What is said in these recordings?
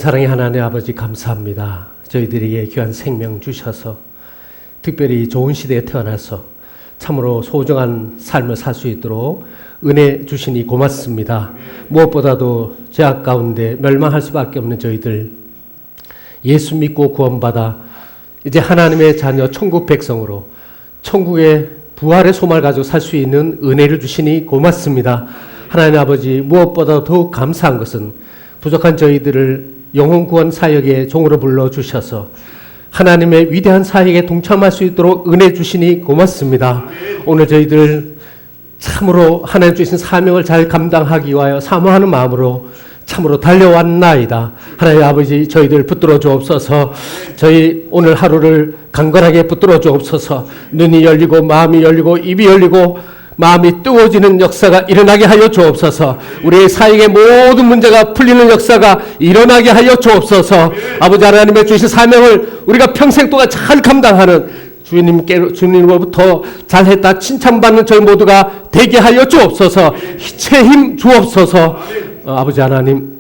사랑의 하나님 아버지 감사합니다. 저희들에게 귀한 생명 주셔서 특별히 좋은 시대에 태어나서 참으로 소중한 삶을 살 수 있도록 은혜 주시니 고맙습니다. 무엇보다도 죄악 가운데 멸망할 수밖에 없는 저희들 예수 믿고 구원받아 이제 하나님의 자녀 천국 백성으로 천국의 부활의 소망을 가지고 살 수 있는 은혜를 주시니 고맙습니다. 하나님 아버지 무엇보다 더욱 감사한 것은 부족한 저희들을 영혼 구원 사역의 종으로 불러주셔서 하나님의 위대한 사역에 동참할 수 있도록 은혜 주시니 고맙습니다. 오늘 저희들 참으로 하나님 주신 사명을 잘 감당하기 위하여 사모하는 마음으로 참으로 달려왔나이다. 하나님 아버지 저희들 붙들어 주옵소서. 저희 오늘 하루를 강건하게 붙들어 주옵소서. 눈이 열리고 마음이 열리고 입이 열리고 마음이 뜨거워지는 역사가 일어나게 하여 주옵소서. 우리의 사역의 모든 문제가 풀리는 역사가 일어나게 하여 주옵소서. 아버지 하나님의 주신 사명을 우리가 평생 동안 잘 감당하는 주님으로부터 잘했다 칭찬받는 저희 모두가 되게 하여 주옵소서. 힘 주옵소서. 아버지 하나님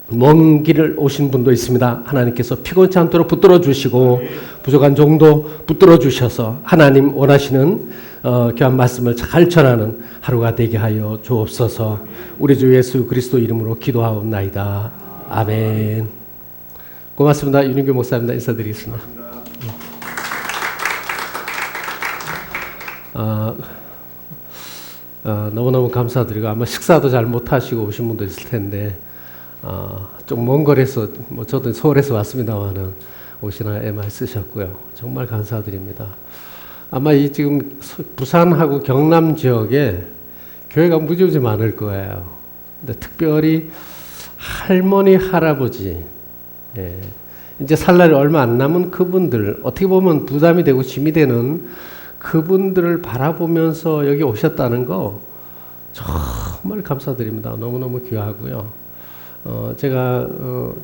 먼 길을 오신 분도 있습니다. 하나님께서 피곤치 않도록 붙들어 주시고 부족한 종도 붙들어 주셔서 하나님 원하시는 귀한 말씀을 잘 전하는 하루가 되게 하여 주옵소서. 우리 주 예수 그리스도 이름으로 기도하옵나이다. 아멘. 고맙습니다. 윤인규 목사입니다. 인사드리겠습니다. 너무너무 감사드리고 아마 식사도 잘 못하시고 오신 분도 있을 텐데 좀 먼 거리에서 저도 서울에서 왔습니다만은 오시나 애말 쓰셨고요. 정말 감사드립니다. 아마 이 지금 부산하고 경남 지역에 교회가 무지무지 많을 거예요. 근데 특별히 할머니, 할아버지, 이제 살 날이 얼마 안 남은 그분들, 어떻게 보면 부담이 되고 짐이 되는 그분들을 바라보면서 여기 오셨다는 거 정말 감사드립니다. 너무너무 귀하고요. 제가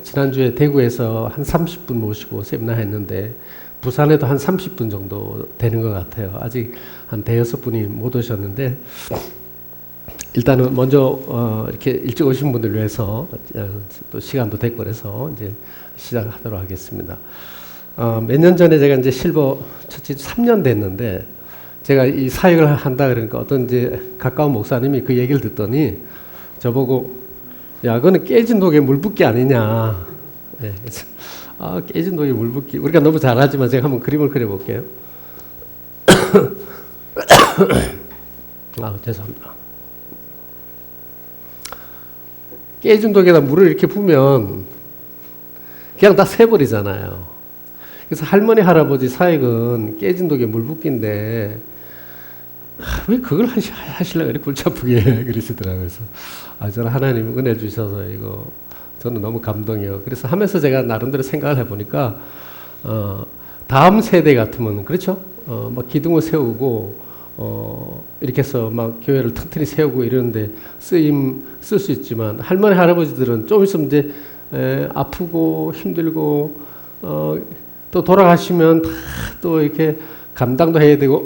지난주에 대구에서 한 30분 모시고 세미나 했는데 부산에도 한 30분 정도 되는 것 같아요. 아직 한 대여섯 분이 못 오셨는데 일단은 먼저 이렇게 일찍 오신 분들 위해서 또 시간도 됐고 그래서 이제 시작하도록 하겠습니다. 몇 년 전에 제가 이제 실버 처치 3년 됐는데 제가 이 사역을 한다 그러니까 어떤 이제 가까운 목사님이 그 얘기를 듣더니 저보고 야, 그거는 깨진 독에 물 붓기 아니냐. 네, 깨진 독에 물 붓기. 우리가 너무 잘하지만 제가 한번 그림을 그려볼게요. 죄송합니다. 깨진 독에다 물을 이렇게 부으면 그냥 다 새버리잖아요. 그래서 할머니, 할아버지 사역은 깨진 독에 물 붓기인데 왜 그걸 하시려고 이렇게 골치 아프게 그러시더라고요. 그래서 저는 하나님 은혜 주셔서 이거 저는 너무 감동이에요. 그래서 하면서 제가 나름대로 생각을 해보니까 다음 세대 같으면 그렇죠? 막 기둥을 세우고 이렇게 해서 막 교회를 튼튼히 세우고 이러는데 쓸 수 있지만 할머니, 할아버지들은 좀 있으면 이제 아프고 힘들고 또 돌아가시면 다 또 이렇게 감당도 해야 되고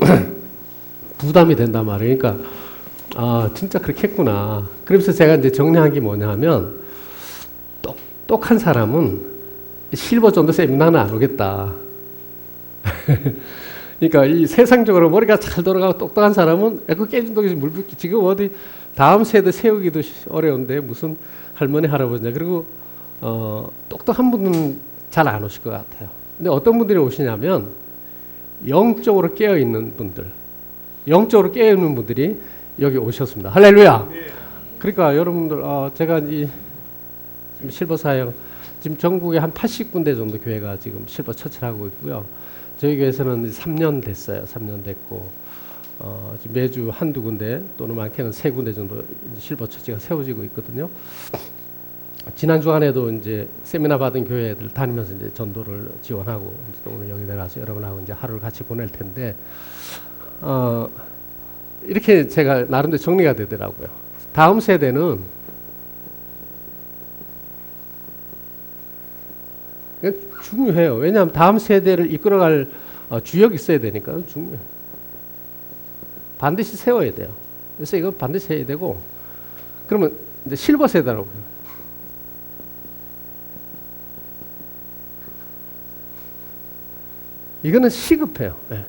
부담이 된단 말이에요. 그러니까 진짜 그렇게 했구나. 그러면서 제가 이제 정리한 게 뭐냐면 똑똑한 사람은 실버 정도 세미나는 안 오겠다. 그러니까 이 세상적으로 머리가 잘 돌아가고 똑똑한 사람은 그 깨진 독에서 물 붓기 지금 어디 다음 세대 세우기도 어려운데 무슨 할머니, 할아버지냐. 그리고 똑똑한 분은 잘 안 오실 것 같아요. 근데 어떤 분들이 오시냐면 영적으로 깨어있는 분들, 영적으로 깨어있는 분들이 여기 오셨습니다. 할렐루야. 그러니까 여러분들 제가 이 실버 사역 지금 전국에 한 80군데 정도 교회가 지금 실버 처치를 하고 있고요. 저희 교회에서는 3년 됐어요. 3년 됐고 지금 매주 한두 군데 또는 많게는 3군데 정도 실버 처치가 세워지고 있거든요. 지난 주간에도 이제 세미나 받은 교회들 다니면서 이제 전도를 지원하고 이제 또 오늘 여기 내려와서 여러분하고 이제 하루를 같이 보낼 텐데 이렇게 제가 나름대로 정리가 되더라고요. 다음 세대는 중요해요. 왜냐하면 다음 세대를 이끌어갈 주역이 있어야 되니까 중요해요. 반드시 세워야 돼요. 그래서 이거 반드시 해야 되고 그러면 이제 실버 세대라고 해요. 이거는 시급해요. 예.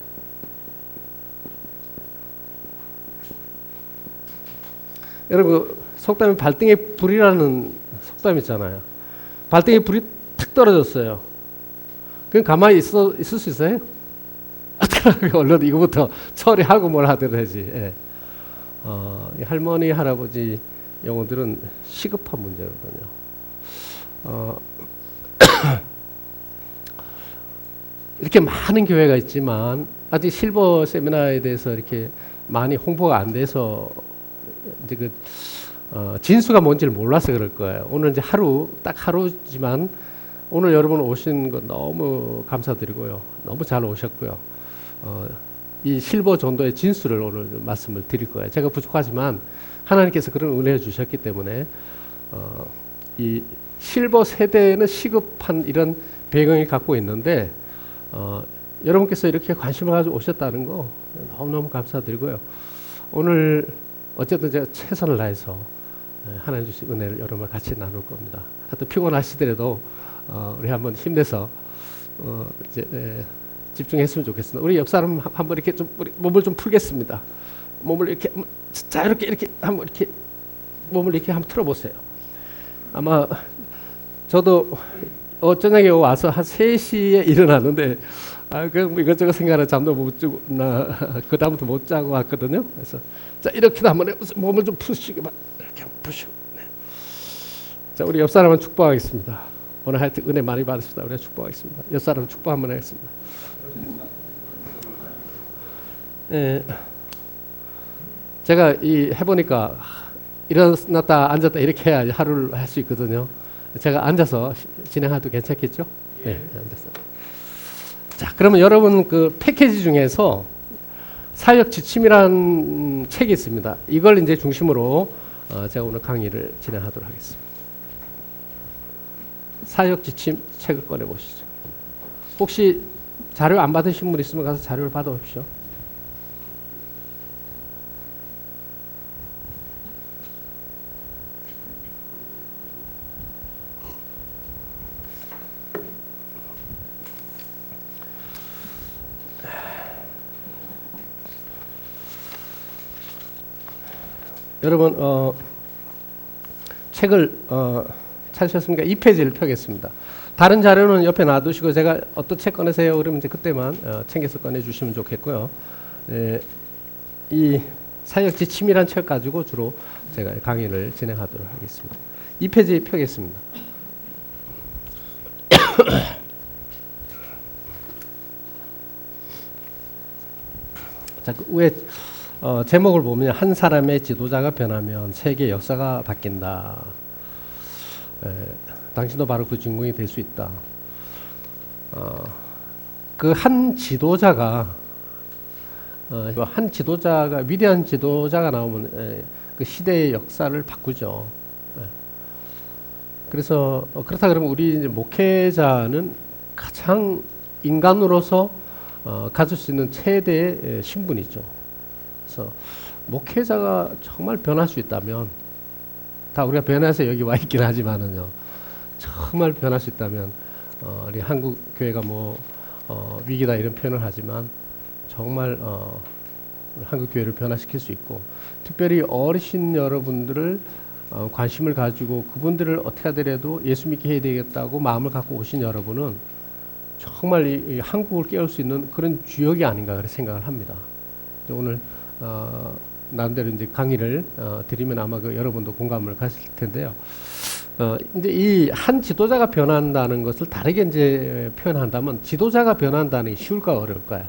여러분 속담에 발등에 불이라는 속담 있잖아요. 발등에 불이 탁 떨어졌어요. 그럼 가만히 있을 수 있어요? 어떡하라고 얼른 이거부터 처리하고 뭘 하더라지. 예. 할머니 할아버지 영혼들은 시급한 문제거든요. 이렇게 많은 교회가 있지만 아직 실버 세미나에 대해서 이렇게 많이 홍보가 안 돼서 이제 진수가 뭔지를 몰라서 그럴 거예요. 오늘 이제 딱 하루지만 오늘 여러분 오신 거 너무 감사드리고요. 너무 잘 오셨고요. 이 실버 전도의 진수를 오늘 말씀을 드릴 거예요. 제가 부족하지만 하나님께서 그런 은혜를 주셨기 때문에 이 실버 세대는 시급한 이런 배경이 갖고 있는데 여러분께서 이렇게 관심을 가지고 오셨다는 거 너무너무 감사드리고요. 오늘 어쨌든 제가 최선을 다해서 하나님 주신 은혜를 여러분과 같이 나눌 겁니다. 하여튼 피곤하시더라도 우리 한번 힘내서 이제 집중했으면 좋겠습니다. 우리 옆 사람 한번 이렇게 좀 우리 몸을 좀 풀겠습니다. 몸을 이렇게 자유롭게 이렇게 한번 이렇게 몸을 이렇게 한번 틀어보세요. 아마 저도 저녁에 와서 한 3시에 일어났는데 그 이것저것 생각하는 잠도 못 자고 그 다음부터 못 자고 왔거든요. 그래서 자 이렇게도 한번 해보세요. 몸을 좀 푸시고 이렇게 한번 푸시고. 네. 자 우리 옆 사람은 축복하겠습니다. 오늘 하여튼 은혜 많이 받으시다. 우리가 축복하겠습니다. 옆 사람 축복 한번 하겠습니다. 네. 제가 해보니까 일어났다 앉았다 이렇게 해야 하루를 할 수 있거든요. 제가 앉아서 진행해도 괜찮겠죠? 네, 앉아서. 자, 그러면 여러분 그 패키지 중에서 사역 지침이라는 책이 있습니다. 이걸 이제 중심으로 제가 오늘 강의를 진행하도록 하겠습니다. 사역 지침 책을 꺼내 보시죠. 혹시 자료 안 받으신 분 있으면 가서 자료를 받아 오십시오. 여러분 책을 찾으셨습니까? 2페이지를 펴겠습니다. 다른 자료는 옆에 놔두시고 제가 어떤 책 꺼내세요? 그러면 이제 그때만 챙겨서 꺼내주시면 좋겠고요. 이 사역 지침이란 책 가지고 주로 제가 강의를 진행하도록 하겠습니다. 2페이지 펴겠습니다. 자, 그 위에 제목을 보면 한 사람의 지도자가 변하면 세계 역사가 바뀐다. 당신도 바로 그 주인공이 될 수 있다. 그 한 지도자가 위대한 지도자가 나오면 그 시대의 역사를 바꾸죠. 그래서 그렇다 그러면 우리 이제 목회자는 가장 인간으로서 가질 수 있는 최대의 신분이죠. 그래서 목회자가 정말 변할 수 있다면, 다 우리가 변해서 여기 와 있긴 하지만은요, 정말 변할 수 있다면 우리 한국 교회가 위기다 이런 표현을 하지만 정말 한국 교회를 변화시킬 수 있고, 특별히 어르신 여러분들을 관심을 가지고 그분들을 어떻게 하더라도 예수 믿게 해야 되겠다고 마음을 갖고 오신 여러분은 정말 이 한국을 깨울 수 있는 그런 주역이 아닌가 그렇게 생각을 합니다. 오늘 나름대로 이제 강의를 드리면 아마 여러분도 공감을 가실 텐데요. 이제 이 한 지도자가 변한다는 것을 다르게 이제 표현한다면, 지도자가 변한다는 게 쉬울까 어려울까요?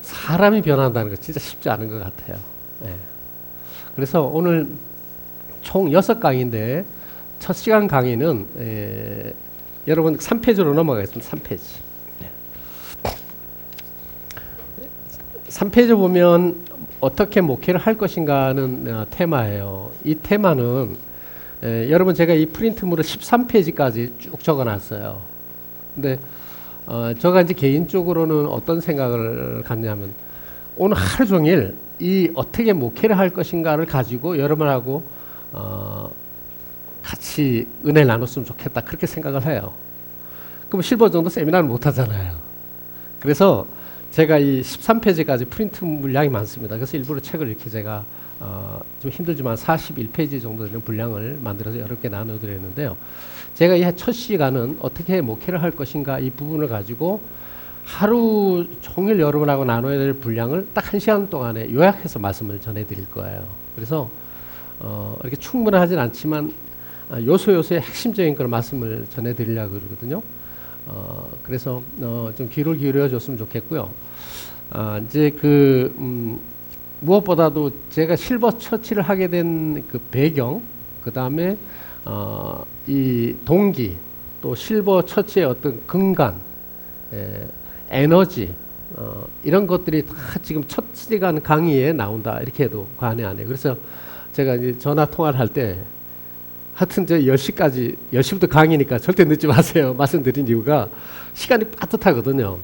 사람이 변한다는 거 진짜 쉽지 않은 것 같아요. 네. 그래서 오늘 총 6강인데 첫 시간 강의는 여러분 3페이지로 넘어가겠습니다. 3페이지. 3페이지 보면 어떻게 목회를 할 것인가는 테마예요. 이 테마는 여러분 제가 이 프린트물을 13페이지까지 쭉 적어놨어요. 근데 제가 이제 개인적으로는 어떤 생각을 갖냐면, 오늘 하루 종일 이 어떻게 목회를 할 것인가를 가지고 여러분하고 같이 은혜를 나눴으면 좋겠다 그렇게 생각을 해요. 그럼 실버 정도 세미나를 못 하잖아요. 그래서 제가 이 13페이지까지 프린트 물량이 많습니다. 그래서 일부러 책을 이렇게 제가 좀 힘들지만 41페이지 정도 되는 분량을 만들어서 여러 개 나눠드렸는데요. 제가 이 첫 시간은 어떻게 목회를 할 것인가 이 부분을 가지고 하루 종일 여러분하고 나눠야 될 분량을 딱 1시간 동안에 요약해서 말씀을 전해드릴 거예요. 그래서 이렇게 충분하진 않지만 요소요소의 핵심적인 그런 말씀을 전해드리려고 그러거든요. 그래서 좀 귀를 기울여 줬으면 좋겠고요. 이제 무엇보다도 제가 실버 처치를 하게 된 그 배경, 그 다음에 이 동기, 또 실버 처치의 어떤 근간, 에너지, 이런 것들이 다 지금 첫 시간 강의에 나온다 이렇게 해도 과언이 아니에요. 그래서 제가 이제 전화 통화를 할 때 하여튼 저 10시까지 10시부터 강의니까 절대 늦지 마세요 말씀드린 이유가 시간이 빠듯하거든요.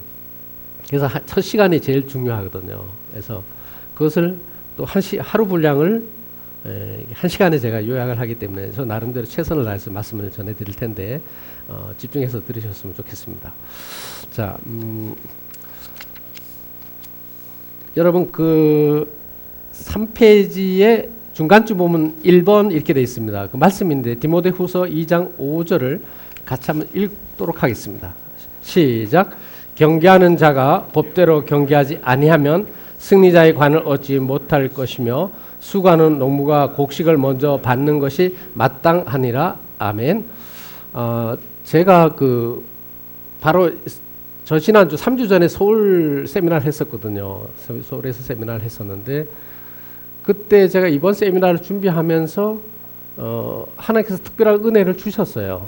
그래서 첫 시간이 제일 중요하거든요. 그래서 그것을 또 하루 분량을 1시간에 제가 요약을 하기 때문에 저 나름대로 최선을 다해서 말씀을 전해드릴 텐데 집중해서 들으셨으면 좋겠습니다. 자, 여러분 그 3페이지에 중간쯤 보면 1번 이렇게 되어 있습니다. 그 말씀인데 디모데후서 2장 5절을 같이 한번 읽도록 하겠습니다. 시작. 경계하는 자가 법대로 경계하지 아니하면 승리자의 관을 얻지 못할 것이며 수고하는 농부가 곡식을 먼저 받는 것이 마땅하니라. 아멘. 제가 바로 저 지난주 3주 전에 서울 세미나를 했었거든요. 서울에서 세미나를 했었는데 그때 제가 이번 세미나를 준비하면서 하나님께서 특별한 은혜를 주셨어요.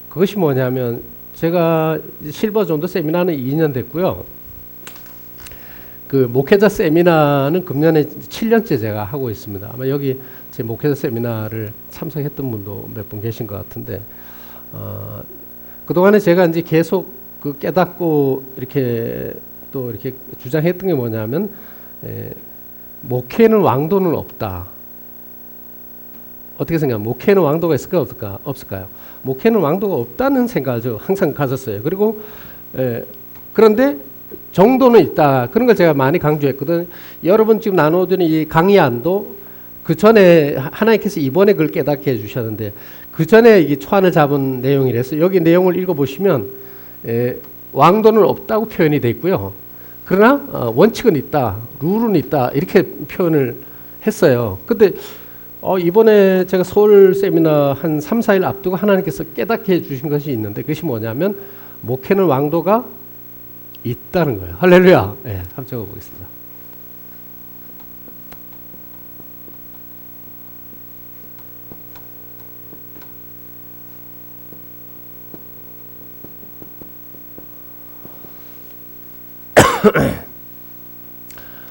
그것이 뭐냐면 제가 실버 정도 세미나는 2년 됐고요. 그 목회자 세미나는 금년에 7년째 제가 하고 있습니다. 아마 여기 제 목회자 세미나를 참석했던 분도 몇 분 계신 것 같은데 그동안에 제가 이제 계속 그 깨닫고 이렇게 또 이렇게 주장했던 게 뭐냐면 목회는 왕도는 없다. 어떻게 생각해요? 목회는 왕도가 있을까 없을까요? 목회는 왕도가 없다는 생각을 항상 가졌어요. 그리고 그런데 정도는 있다. 그런 걸 제가 많이 강조했거든. 여러분 지금 나누던 이 강의안도 그 전에 하나님께서 이번에 그걸 깨닫게 해주셨는데 그 전에 이게 초안을 잡은 내용이라서 여기 내용을 읽어보시면 왕도는 없다고 표현이 되어 있고요. 그러나 원칙은 있다, 룰은 있다 이렇게 표현을 했어요. 근데 이번에 제가 서울 세미나 한 3, 4일 앞두고 하나님께서 깨닫게 해주신 것이 있는데 그것이 뭐냐면 목회는 왕도가 있다는 거예요. 할렐루야. 네, 한번 적어보겠습니다.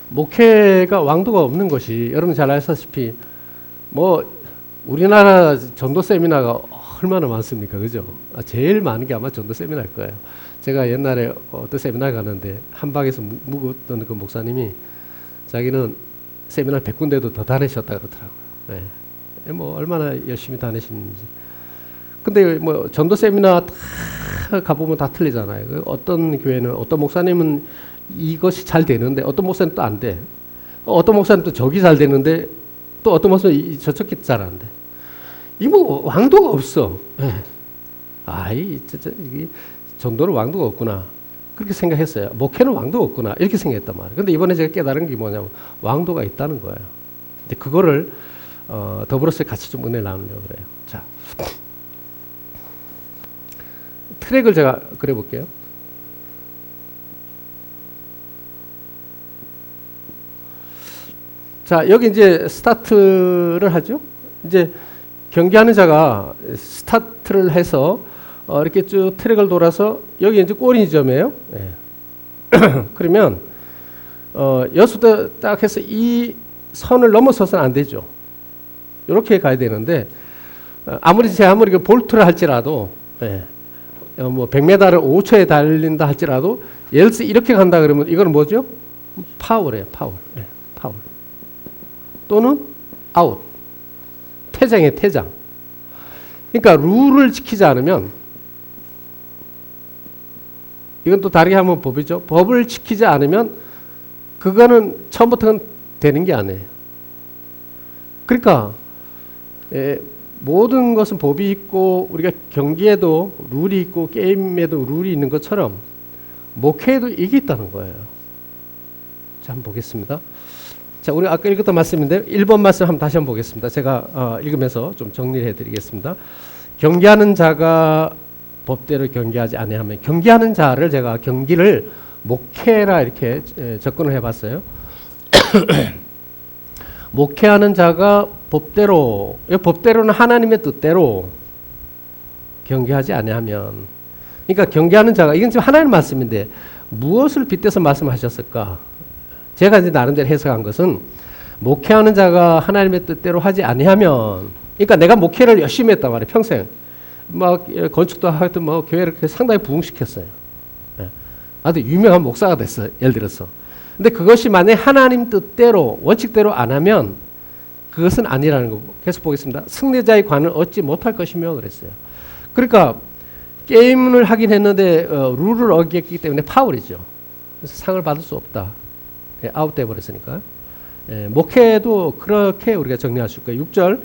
목회가 왕도가 없는 것이 여러분 잘 아시다시피 뭐 우리나라 전도 세미나가 얼마나 많습니까? 그죠? 제일 많은 게 아마 전도 세미나일 거예요. 제가 옛날에 어떤 세미나 가는데 한방에서 묵었던 그 목사님이 자기는 세미나 100군데도 더 다니셨다 그러더라고요. 네. 뭐 얼마나 열심히 다니시는지. 근데 뭐 전도 세미나 다 가보면 다 틀리잖아요. 어떤 교회는 어떤 목사님은 이것이 잘 되는데 어떤 목사는 또 안 돼. 어떤 목사는 또 저기 잘 되는데 또 어떤 목사는 저쪽이 잘 안 돼. 이 뭐 왕도가 없어. 네. 이 전도는 왕도가 없구나. 그렇게 생각했어요. 목회는 왕도가 없구나. 이렇게 생각했단 말이에요. 근데 이번에 제가 깨달은 게 뭐냐면 왕도가 있다는 거예요. 근데 그거를 더불어서 같이 좀 은혜를 나누려고 그래요. 자, 트랙을 제가 그려볼게요. 자, 여기 이제 스타트를 하죠. 이제 경기하는 자가 스타트를 해서 이렇게 쭉 트랙을 돌아서 여기 이제 꼬리 지점이에요. 네. 그러면 여기서부터 딱 해서 이 선을 넘어서서는 안 되죠. 이렇게 가야 되는데 아무리 그 볼트를 할지라도 뭐 100m를 5초에 달린다 할지라도 예를 들어서 이렇게 간다 그러면 이거는 뭐죠? 파울이에요. 파울. 네, 파울. 또는 아웃. 퇴장이에요. 퇴장. 그러니까 룰을 지키지 않으면 이건 또 다르게 하면 법이죠. 법을 지키지 않으면 그거는 처음부터는 되는 게 아니에요. 그러니까 모든 것은 법이 있고 우리가 경기에도 룰이 있고 게임에도 룰이 있는 것처럼 목회에도 이게 있다는 거예요. 자, 한번 보겠습니다. 자, 우리 아까 읽었던 말씀인데 1번 말씀 한번 다시 한번 보겠습니다. 제가 읽으면서 좀 정리를 해드리겠습니다. 경계하는 자가 법대로 경계하지 아니하면, 경계하는 자를 제가 경기를 목회라 이렇게 접근을 해봤어요. 목회하는 자가 법대로는 하나님의 뜻대로 경계하지 아니하면, 그러니까 경계하는 자가, 이건 지금 하나님 말씀인데 무엇을 빗대서 말씀하셨을까? 제가 이제 나름대로 해석한 것은, 목회하는 자가 하나님의 뜻대로 하지 아니하면, 그러니까 내가 목회를 열심히 했단 말이에요. 평생 막 건축도 하여튼 뭐 교회를 상당히 부흥시켰어요. 아주 유명한 목사가 됐어요. 예를 들어서. 근데 그것이 만약에 하나님 뜻대로 원칙대로 안 하면 그것은 아니라는 거고. 계속 보겠습니다. 승리자의 관을 얻지 못할 것이며 그랬어요. 그러니까 게임을 하긴 했는데 룰을 어겼기 때문에 파울이죠. 그래서 상을 받을 수 없다. 아웃돼 버렸으니까. 목회도 그렇게 우리가 정리할 수 있고요. 6절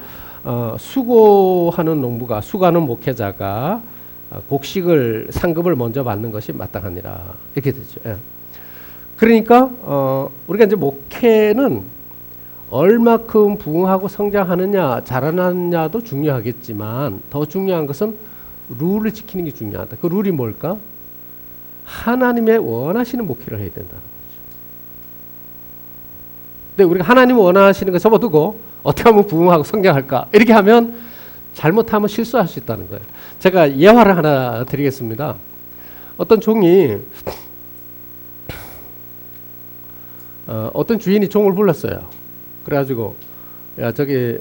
수고하는 농부가, 수고하는 목회자가 곡식을 상급을 먼저 받는 것이 마땅하니라, 이렇게 되죠. 그러니까 우리가 이제 목회는 얼마큼 부흥하고 성장하느냐 자라나느냐도 중요하겠지만 더 중요한 것은 룰을 지키는 게 중요하다. 그 룰이 뭘까? 하나님의 원하시는 목회를 해야 된다는 거죠. 근데 우리가 하나님 원하시는 거 접어두고 어떻게 하면 부흥하고 성장할까? 이렇게 하면 잘못하면 실수할 수 있다는 거예요. 제가 예화를 하나 드리겠습니다. 어떤 종이 어떤 주인이 종을 불렀어요. 그래가지고 야, 저기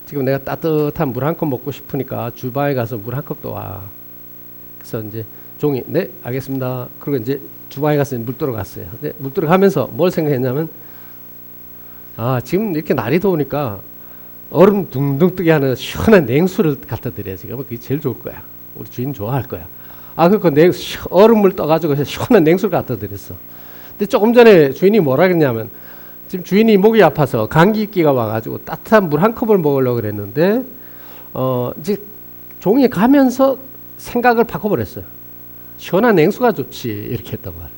지금 내가 따뜻한 물 한 컵 먹고 싶으니까 주방에 가서 물 한 컵 떠와. 그래서 이제 종이 네 알겠습니다. 그리고 이제 주방에 가서 물 떠러 갔어요. 근데 물 떠러 가면서 뭘 생각했냐면, 아, 지금 이렇게 날이 더우니까 얼음 둥둥 뜨게 하는 시원한 냉수를 갖다 드려야지. 그게 제일 좋을 거야. 우리 주인 좋아할 거야. 아, 그 얼음물 떠가지고 시원한 냉수를 갖다 드렸어. 근데 조금 전에 주인이 뭐라 그랬냐면, 지금 주인이 목이 아파서 감기기가 와가지고 따뜻한 물 한 컵을 먹으려고 그랬는데, 이제 종이 가면서 생각을 바꿔버렸어요. 시원한 냉수가 좋지. 이렇게 했단 말이에요.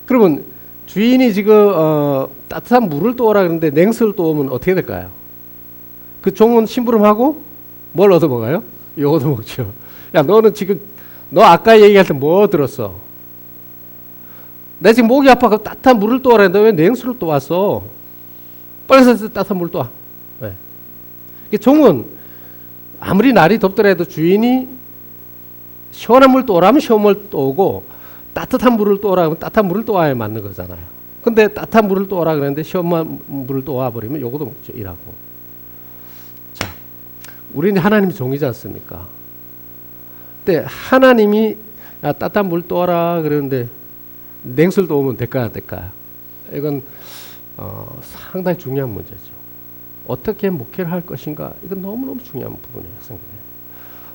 그러면 주인이 지금 따뜻한 물을 떠오라 그러는데 냉수를 떠오면 어떻게 될까요? 그 종은 심부름하고 뭘 얻어먹어요? 이거 얻어먹죠. 야, 너는 지금 너 아까 얘기할 때 뭐 들었어? 내 지금 목이 아파. 따뜻한 물을 떠오라 했는데 왜 냉수를 떠왔어? 빨리 가서 따뜻한 물 떠와. 네. 종은 아무리 날이 덥더라도 주인이 시원한 물 떠오라면 시원한 물 떠오고, 따뜻한 물을 떠오라 하면 따뜻한 물을 떠와야 맞는 거잖아요. 근데 따뜻한 물을 떠오라 그랬는데 시원한 물을 떠와 버리면 요거도 먹죠. 일하고. 자, 우리는 하나님의 종이지 않습니까? 근데 하나님이 야, 따뜻한 물 떠와라 그러는데 냉수를 떠오면 될까요? 안 될까요? 이건 상당히 중요한 문제죠. 어떻게 목회를 할 것인가, 이건 너무너무 중요한 부분이라고 생각해요.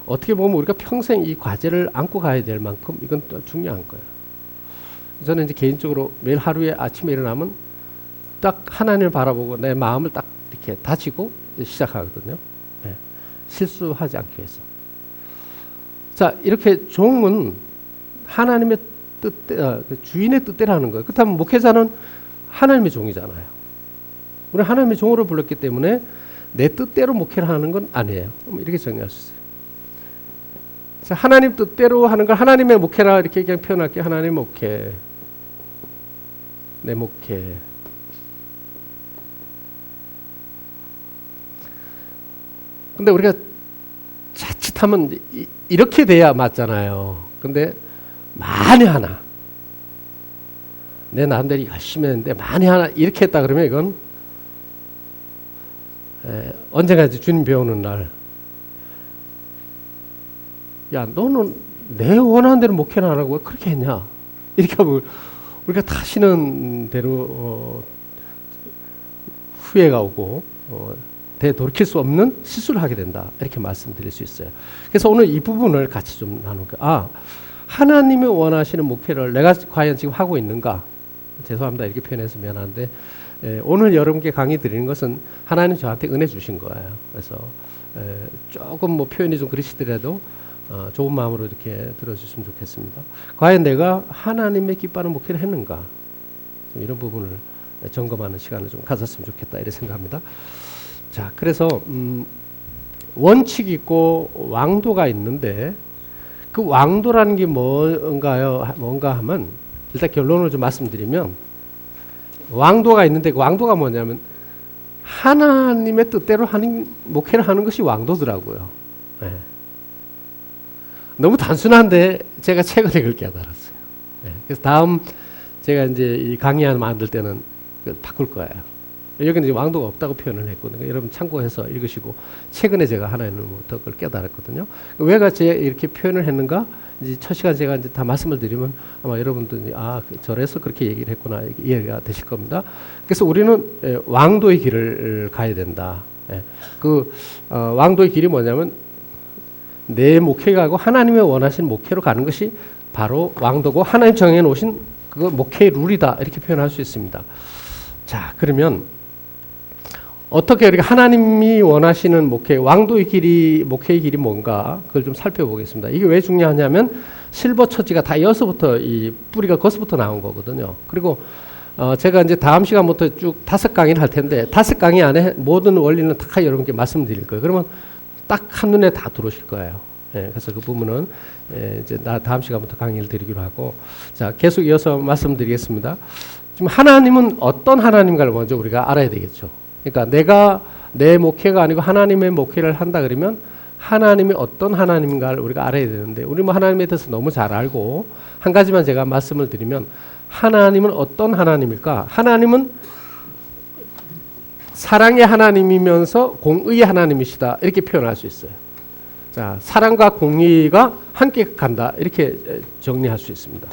어떻게 보면 우리가 평생 이 과제를 안고 가야 될 만큼 이건 또 중요한 거예요. 저는 이제 개인적으로 매일 하루에 아침에 일어나면 딱 하나님을 바라보고 내 마음을 딱 이렇게 다지고 시작하거든요. 네. 실수하지 않기 위해서. 자, 이렇게 종은 하나님의 주인의 뜻대로 하는 거예요. 그렇다면 목회자는 하나님의 종이잖아요. 우리 하나님의 종으로 불렀기 때문에 내 뜻대로 목회를 하는 건 아니에요. 이렇게 정리할 수 있어요. 자, 하나님 뜻대로 하는 걸 하나님의 목회라 이렇게 그냥 표현할게요. 하나님의 목회, 내 목회. 근데 우리가 자칫하면 이렇게 돼야 맞잖아요. 근데 만에 하나 내 나름대로 열심히 했는데 만에 하나 이렇게 했다 그러면 이건 언젠가 주님 배우는 날, 야, 너는 내 원하는 대로 목회는 안 하고 왜 그렇게 했냐? 이렇게 하면 우리가 다시는 대로 후회가 오고 되돌이킬 수 없는 실수를 하게 된다. 이렇게 말씀드릴 수 있어요. 그래서 오늘 이 부분을 같이 좀 나눌게요. 하나님이 원하시는 목회를 내가 과연 지금 하고 있는가? 죄송합니다. 이렇게 표현해서 미안한데 오늘 여러분께 강의 드리는 것은 하나님 저한테 은혜 주신 거예요. 그래서 조금 뭐 표현이 좀 그러시더라도 좋은 마음으로 이렇게 들어주시면 좋겠습니다. 과연 내가 하나님의 기뻐하는 목회를 했는가? 좀 이런 부분을 점검하는 시간을 좀 가졌으면 좋겠다 이렇게 생각합니다. 자, 그래서 원칙이 있고 왕도가 있는데 그 왕도라는 게 뭔가 하면 일단 결론을 좀 말씀드리면 왕도가 있는데 그 왕도가 뭐냐면 하나님의 뜻대로 하는 목회를 하는 것이 왕도더라고요. 네. 너무 단순한데 제가 최근에 그걸 깨달았어요. 네. 그래서 다음 제가 이제 이 강의안 만들 때는 바꿀 거예요. 여기는 이제 왕도가 없다고 표현을 했거든요. 여러분 참고해서 읽으시고 최근에 제가 하나님부터 그걸 깨달았거든요. 왜 제가 이렇게 표현을 했는가? 이제 첫 시간 제가 이제 다 말씀을 드리면 아마 여러분들이 저래서 그렇게 얘기를 했구나 이해가 되실 겁니다. 그래서 우리는 왕도의 길을 가야 된다. 그 왕도의 길이 뭐냐면 내 목회가 하고 하나님의 원하신 목회로 가는 것이 바로 왕도고 하나님 정해 놓으신 그 목회의 룰이다 이렇게 표현할 수 있습니다. 자, 그러면 어떻게 우리가 하나님이 원하시는 목회, 왕도의 길이, 목회의 길이 뭔가 그걸 좀 살펴보겠습니다. 이게 왜 중요하냐면 실버 처치가 다 여기서부터 이 뿌리가 거기서부터 나온 거거든요. 그리고 제가 이제 다음 시간부터 쭉 5강의를 할 텐데 5강의 안에 모든 원리는 다 여러분께 말씀드릴 거예요. 그러면 딱 한눈에 다 들어오실 거예요. 그래서 그 부분은 이제 다음 시간부터 강의를 드리기로 하고 자, 계속 이어서 말씀드리겠습니다. 지금 하나님은 어떤 하나님인가를 먼저 우리가 알아야 되겠죠. 그러니까 내가 내 목회가 아니고 하나님의 목회를 한다 그러면 하나님이 어떤 하나님인가를 우리가 알아야 되는데 우리 뭐 하나님에 대해서 너무 잘 알고 한 가지만 제가 말씀을 드리면 하나님은 어떤 하나님일까? 하나님은 사랑의 하나님이면서 공의의 하나님이시다 이렇게 표현할 수 있어요. 자, 사랑과 공의가 함께 간다 이렇게 정리할 수 있습니다.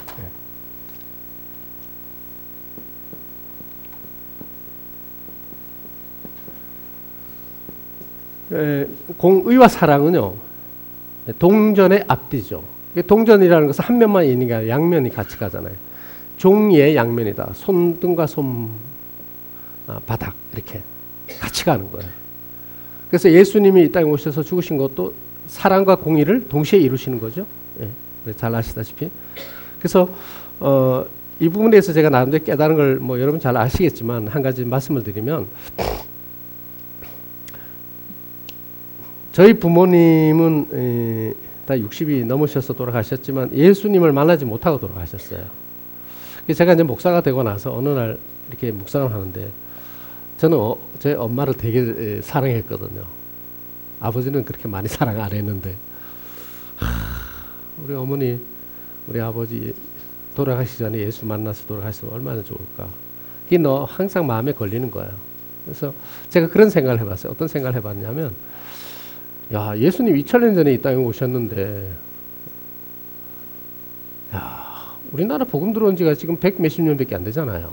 공의와 사랑은요 동전의 앞뒤죠. 동전이라는 것은 한 면만 있는 게 아니라 양면이 같이 가잖아요. 종이의 양면이다. 손등과 손 바닥 이렇게 같이 가는 거예요. 그래서 예수님이 이 땅에 오셔서 죽으신 것도 사랑과 공의를 동시에 이루시는 거죠. 잘 아시다시피. 그래서 이 부분에 대해서 제가 나름대로 깨달은 걸 뭐 여러분 잘 아시겠지만 한 가지 말씀을 드리면 저희 부모님은 다 60이 넘으셔서 돌아가셨지만 예수님을 만나지 못하고 돌아가셨어요. 제가 이제 목사가 되고 나서 어느 날 이렇게 묵상을 하는데 저는 제 엄마를 되게 사랑했거든요. 아버지는 그렇게 많이 사랑 안 했는데 우리 어머니, 우리 아버지 돌아가시기 전에 예수 만나서 돌아가시면 얼마나 좋을까. 그게 항상 마음에 걸리는 거예요. 그래서 제가 그런 생각을 해봤어요. 어떤 생각을 해봤냐면 야, 예수님 2000년 전에 이 땅에 오셨는데 야, 우리나라 복음 들어온 지가 지금 100 몇십 년밖에 안 되잖아요.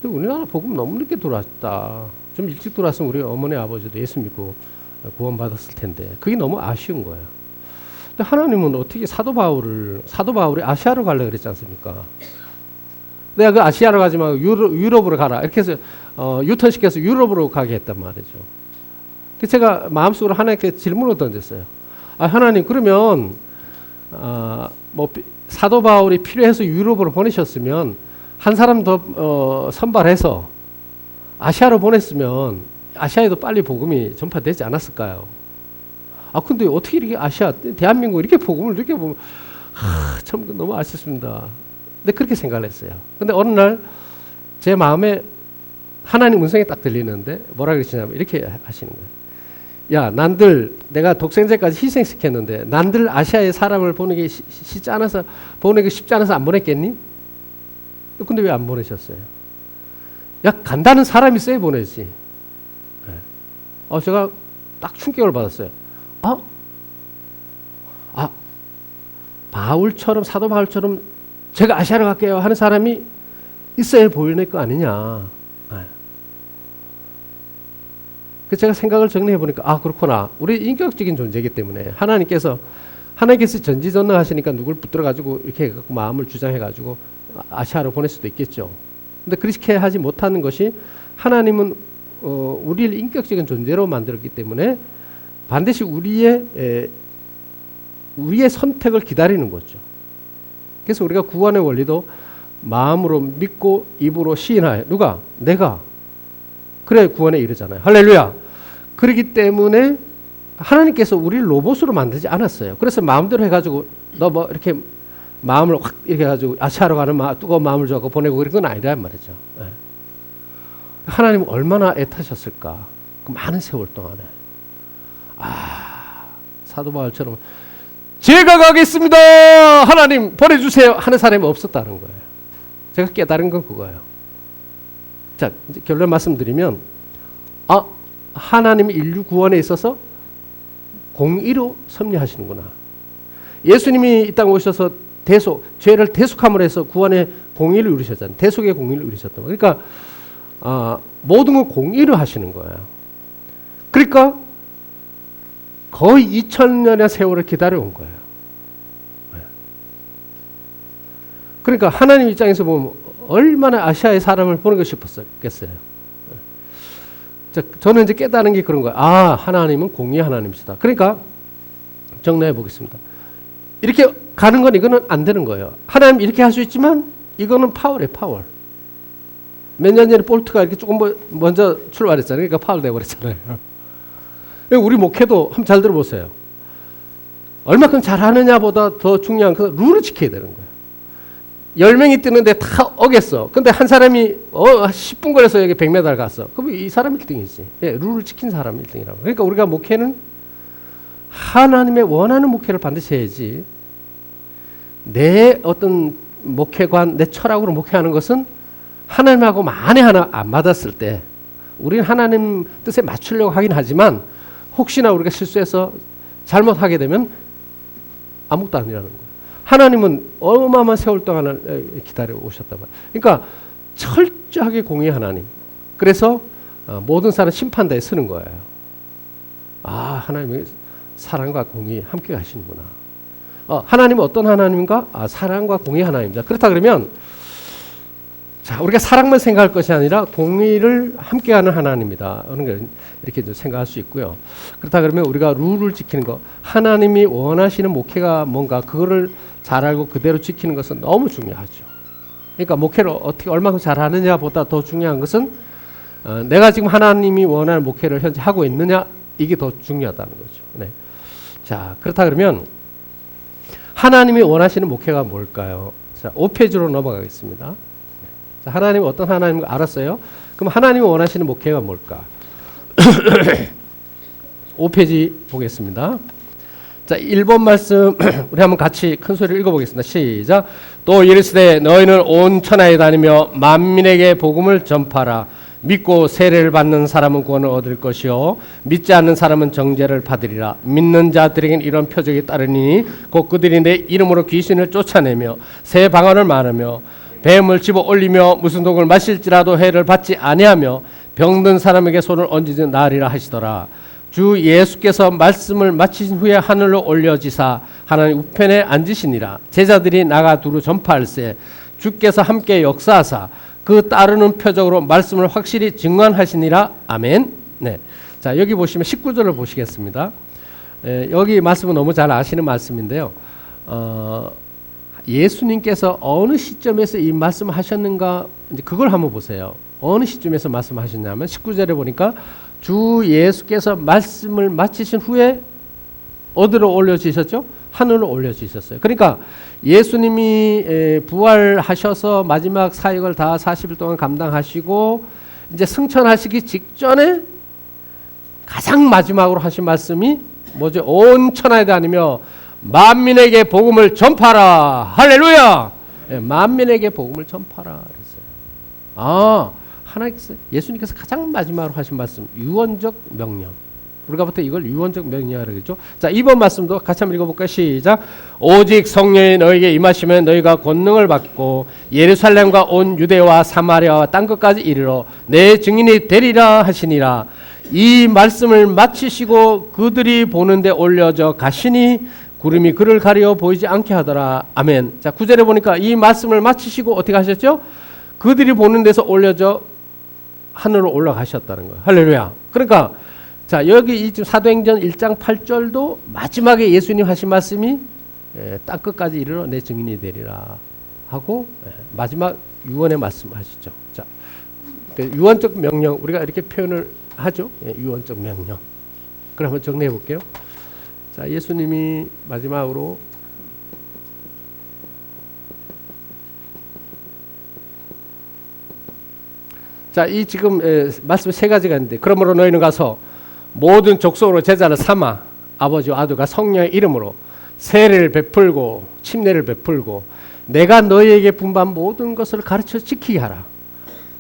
근데 우리나라 복음 너무 늦게 들어왔다. 좀 일찍 들어왔으면 우리 어머니 아버지도 예수 믿고 구원받았을 텐데 그게 너무 아쉬운 거예요. 근데 하나님은 어떻게 사도 바울이 아시아로 가려고 그랬지 않습니까? 내가 그 아시아로 가지 말고 유럽으로 가라 이렇게 해서 유턴시켜서 유럽으로 가게 했단 말이죠. 제가 마음속으로 하나님께 질문을 던졌어요. 하나님 그러면 뭐 사도 바울이 필요해서 유럽으로 보내셨으면 한 사람 더 선발해서 아시아로 보냈으면 아시아에도 빨리 복음이 전파되지 않았을까요? 근데 어떻게 이렇게 대한민국 이렇게 복음을 늦게 보면 참 너무 아쉽습니다. 근데 그렇게 생각을 했어요. 근데 어느 날 제 마음에 하나님 음성이 딱 들리는데 뭐라 그러시냐면 이렇게 하시는 거예요. 야, 난들 내가 독생자까지 희생시켰는데 난들 아시아에 사람을 보내기 쉽지 않아서 안 보냈겠니? 근데 왜 안 보내셨어요? 야, 간다는 사람이 있어야 보내지. 제가 딱 충격을 받았어요. 사도 바울처럼 제가 아시아로 갈게요 하는 사람이 있어야 보낼 거 아니냐. 그래서 제가 생각을 정리해 보니까 그렇구나. 우리 인격적인 존재이기 때문에 하나님께서 하나님께서 전지전능하시니까 누굴 붙들어가지고 이렇게 해갖고 마음을 주장해가지고 아시아로 보낼 수도 있겠죠. 근데 그렇게 하지 못하는 것이 하나님은 우리를 인격적인 존재로 만들었기 때문에 반드시 우리의 선택을 기다리는 거죠. 그래서 우리가 구원의 원리도 마음으로 믿고 입으로 시인하여 누가? 내가. 그래 구원에 이르잖아요. 할렐루야. 그렇기 때문에 하나님께서 우리를 로봇으로 만들지 않았어요. 그래서 마음대로 해가지고 너 뭐 이렇게 마음을 확 이렇게 해가지고 아시아로 가는 뜨거운 마음을 줘서 보내고 그런 건 아니란 말이죠. 네. 하나님은 얼마나 애타셨을까? 그 많은 세월 동안에. 사도 바울처럼 제가 가겠습니다. 하나님 보내주세요. 하는 사람이 없었다는 거예요. 제가 깨달은 건 그거예요. 자, 이제 결론 말씀드리면, 하나님이 인류 구원에 있어서 공의로 섭리하시는구나. 예수님이 이 땅에 오셔서 죄를 대속함으로 해서 구원의 공의를 이루셨잖아요. 대속의 공의를 이루셨단 말이에요. 그러니까 모든 걸 공의로 하시는 거예요. 그러니까 거의 2000년의 세월을 기다려온 거예요. 그러니까 하나님 입장에서 보면 얼마나 아시아의 사람을 보내고 싶었겠어요. 자, 저는 이제 깨달은 게 그런 거예요. 하나님은 공의의 하나님이시다. 그러니까 정리해 보겠습니다. 이렇게 가는 건 이거는 안 되는 거예요. 하나님 이렇게 할 수 있지만 이거는 파월이에요. 파월. 몇 년 전에 볼트가 이렇게 조금 먼저 출발했잖아요. 그러니까 파월 되어버렸잖아요. 우리 목회도 한번 잘 들어보세요. 얼마큼 잘하느냐보다 더 중요한 건 룰을 지켜야 되는 거예요. 10명이 뛰는데 다 어겼어. 근데 한 사람이 10분 걸려서 여기 100m 갔어. 그럼 이 사람 1등이지. 룰을 지킨 사람 1등이라고. 그러니까 우리가 목회는 하나님의 원하는 목회를 반드시 해야지, 내 어떤 목회관, 내 철학으로 목회하는 것은 하나님하고 만에 하나 안 맞았을 때 우리는 하나님 뜻에 맞추려고 하긴 하지만 혹시나 우리가 실수해서 잘못하게 되면 아무것도 아니라는 거예요. 하나님은 어마어마한 세월 동안을 기다려 오셨단 말이에요. 그러니까 철저하게 공의의 하나님. 그래서 모든 사람 심판대에 서는 거예요. 하나님이 사랑과 공의 함께 가시는구나. 하나님은 어떤 하나님인가? 사랑과 공의의 하나님이다. 그렇다 그러면 자, 우리가 사랑만 생각할 것이 아니라 공의를 함께하는 하나님이다. 하는 걸 이렇게 생각할 수 있고요. 그렇다 그러면 우리가 룰을 지키는 것, 하나님이 원하시는 목회가 뭔가 그거를 잘 알고 그대로 지키는 것은 너무 중요하죠. 그러니까 목회를 어떻게 얼마큼 잘하느냐보다 더 중요한 것은 내가 지금 하나님이 원하는 목회를 현재 하고 있느냐, 이게 더 중요하다는 거죠. 네. 자, 그렇다 그러면 하나님이 원하시는 목회가 뭘까요? 자, 5페이지로 넘어가겠습니다. 자, 하나님이 어떤 하나님인가 알았어요? 그럼 하나님이 원하시는 목회가 뭘까? 5페이지 보겠습니다. 자, 1번 말씀 우리 한번 같이 큰 소리로 읽어보겠습니다. 시작. 또 이르시되 너희는 온 천하에 다니며 만민에게 복음을 전파라. 믿고 세례를 받는 사람은 구원을 얻을 것이요 믿지 않는 사람은 정죄를 받으리라. 믿는 자들에게는 이런 표적이 따르니 곧 그들이 내 이름으로 귀신을 쫓아내며 새 방언을 말하며 뱀을 집어 올리며 무슨 독을 마실지라도 해를 받지 아니하며 병든 사람에게 손을 얹지 나으리라 하시더라. 주 예수께서 말씀을 마치신 후에 하늘로 올려지사 하나님 우편에 앉으시니라. 제자들이 나가 두루 전파할세 주께서 함께 역사하사 그 따르는 표적으로 말씀을 확실히 증언하시니라. 아멘. 네. 자, 여기 보시면 19절을 보시겠습니다. 여기 말씀은 너무 잘 아시는 말씀인데요. 예수님께서 어느 시점에서 이 말씀을 하셨는가, 이제 그걸 한번 보세요. 어느 시점에서 말씀하셨냐면 19절에 보니까 주 예수께서 말씀을 마치신 후에 어디로 올려지셨죠? 하늘로 올려지셨어요. 그러니까 예수님이 부활하셔서 마지막 사역을 다 40일 동안 감당하시고 이제 승천하시기 직전에 가장 마지막으로 하신 말씀이 뭐죠? 온 천하에 다니며 만민에게 복음을 전파라. 할렐루야. 만민에게 복음을 전파라 그랬어요. 하나님께서, 예수님께서 가장 마지막으로 하신 말씀, 유언적 명령. 우리가 보통 이걸 유언적 명령이라고 그러죠. 자, 2번 말씀도 같이 한번 읽어볼까요? 시작. 오직 성령이 너에게 임하시면 너희가 권능을 받고 예루살렘과 온 유대와 사마리아와 땅 끝까지 이르러 내 증인이 되리라 하시니라. 이 말씀을 마치시고 그들이 보는데 올려져 가시니 구름이 그를 가려 보이지 않게 하더라. 아멘. 자, 9절에 보니까 이 말씀을 마치시고 어떻게 하셨죠? 그들이 보는 데서 올려져 하늘로 올라가셨다는 거예요. 할렐루야. 그러니까 자, 여기 이 사도행전 1장 8절도 마지막에 예수님 하신 말씀이 땅 끝까지 이르러 내 증인이 되리라 하고 마지막 유언의 말씀을 하시죠. 자, 유언적 명령, 우리가 이렇게 표현을 하죠. 유언적 명령. 그럼 한번 정리해 볼게요. 자, 예수님이 마지막으로 자, 이 지금 말씀 세 가지가 있는데, 그러므로 너희는 가서 모든 족속으로 제자를 삼아 아버지와 아들과 성령의 이름으로 세례를 베풀고 침례를 베풀고 내가 너희에게 분반 모든 것을 가르쳐 지키게 하라.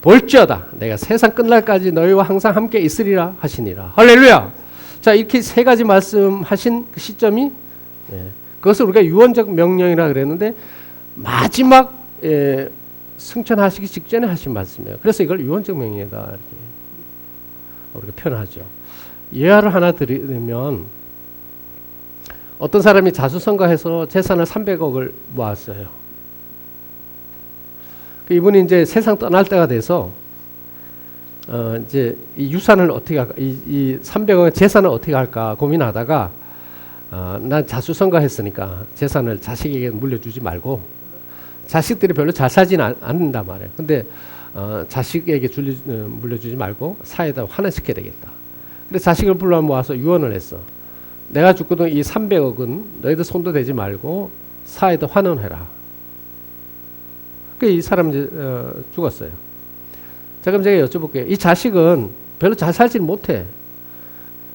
볼지어다 내가 세상 끝날까지 너희와 항상 함께 있으리라 하시니라. 할렐루야. 자, 이렇게 세 가지 말씀하신 그 시점이 그것을 우리가 유언적 명령이라 그랬는데 마지막 승천하시기 직전에 하신 말씀이에요. 그래서 이걸 유언적 명령이다 이렇게 우리가 표현하죠. 예화를 하나 드리면 어떤 사람이 자수성가해서 재산을 300억을 모았어요. 이분이 이제 세상 떠날 때가 돼서 이제 이 유산을 어떻게 할까, 이 300억 재산을 어떻게 할까 고민하다가 난 자수성가했으니까 재산을 자식에게 물려주지 말고, 자식들이 별로 잘 살지는 않는단 말이에요. 근데 자식에게 물려주지 말고 사회에다 환원시켜야 되겠다. 그래서 자식을 불러 모아서 유언을 했어. 내가 죽거든 이 300억은 너희들 손도 대지 말고 사회에다 환원해라. 이 사람이 이제 죽었어요. 자, 그럼 제가 여쭤볼게요. 이 자식은 별로 잘 살지는 못해.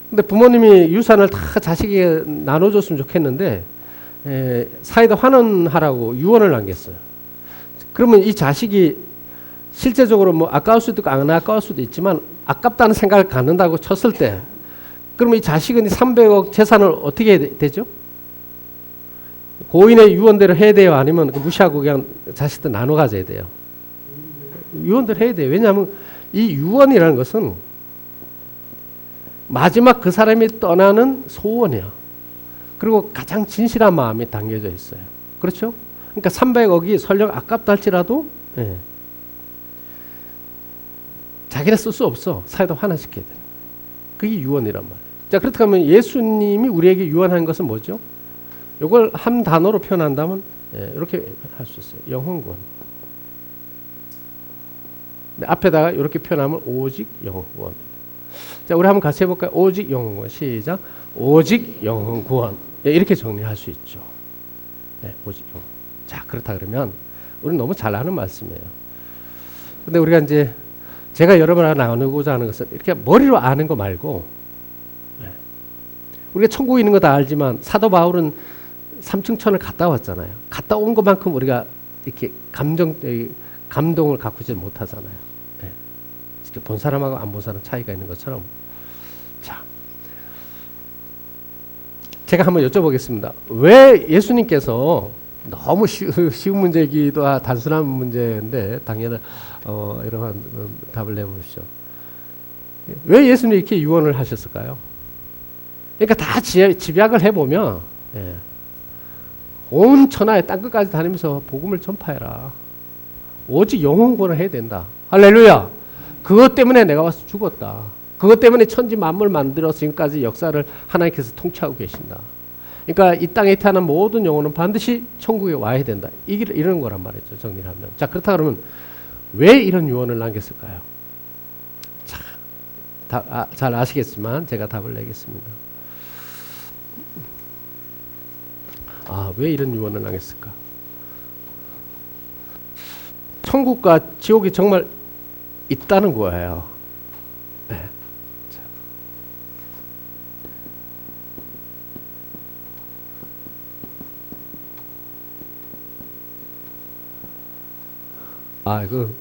근데 부모님이 유산을 다 자식에게 나눠줬으면 좋겠는데 사회에다 환원하라고 유언을 남겼어요. 그러면 이 자식이 실제적으로 뭐 아까울 수도 있고 안 아까울 수도 있지만 아깝다는 생각을 갖는다고 쳤을 때, 그러면 이 자식은 300억 재산을 어떻게 해야 되죠? 고인의 유언대로 해야 돼요? 아니면 무시하고 그냥 자식들 나눠 가져야 돼요? 유언대로 해야 돼요. 왜냐하면 이 유언이라는 것은 마지막 그 사람이 떠나는 소원이야. 그리고 가장 진실한 마음이 담겨져 있어요. 그렇죠? 그러니까 300억이 설령 아깝다 할지라도 자기네 쓸 수 없어. 사회도 환원시켜야 돼. 그게 유언이란 말이에요. 자, 그렇다면 예수님이 우리에게 유언한 것은 뭐죠? 이걸 한 단어로 표현한다면 이렇게 할 수 있어요. 영혼구원. 앞에다가 이렇게 표현하면 오직 영혼구원. 자, 우리 한번 같이 해볼까요? 오직 영혼구원. 시작. 오직 영혼구원. 이렇게 정리할 수 있죠. 네, 오직 영혼. 자, 그렇다 그러면 우리는 너무 잘 아는 말씀이에요. 근데 우리가 이제 제가 여러분하고 나누고자 하는 것은 이렇게 머리로 아는 거 말고, 우리가 천국에 있는 거 다 알지만 사도 바울은 3층 천을 갔다 왔잖아요. 갔다 온 것만큼 우리가 이렇게 감동을 가꾸지 못하잖아요. 직접 본 사람하고 안 본 사람 차이가 있는 것처럼. 자, 제가 한번 여쭤보겠습니다. 왜 예수님께서 너무 쉬운 문제이기도 하고 단순한 문제인데 당연히 이런 답을 내보십시오. 왜 예수님이 이렇게 유언을 하셨을까요? 그러니까 다 집약을 해보면 온 천하의 땅끝까지 다니면서 복음을 전파해라. 오직 영혼구원을 해야 된다. 할렐루야. 그것 때문에 내가 와서 죽었다. 그것 때문에 천지 만물 만들어서 지금까지 역사를 하나님께서 통치하고 계신다. 그러니까 이 땅에 태어난 모든 영혼은 반드시 천국에 와야 된다. 이런 거란 말이죠. 정리를 하면. 자, 그렇다 그러면 왜 이런 유언을 남겼을까요? 자, 잘 아시겠지만 제가 답을 내겠습니다. 왜 이런 유언을 남겼을까? 천국과 지옥이 정말 있다는 거예요. 네.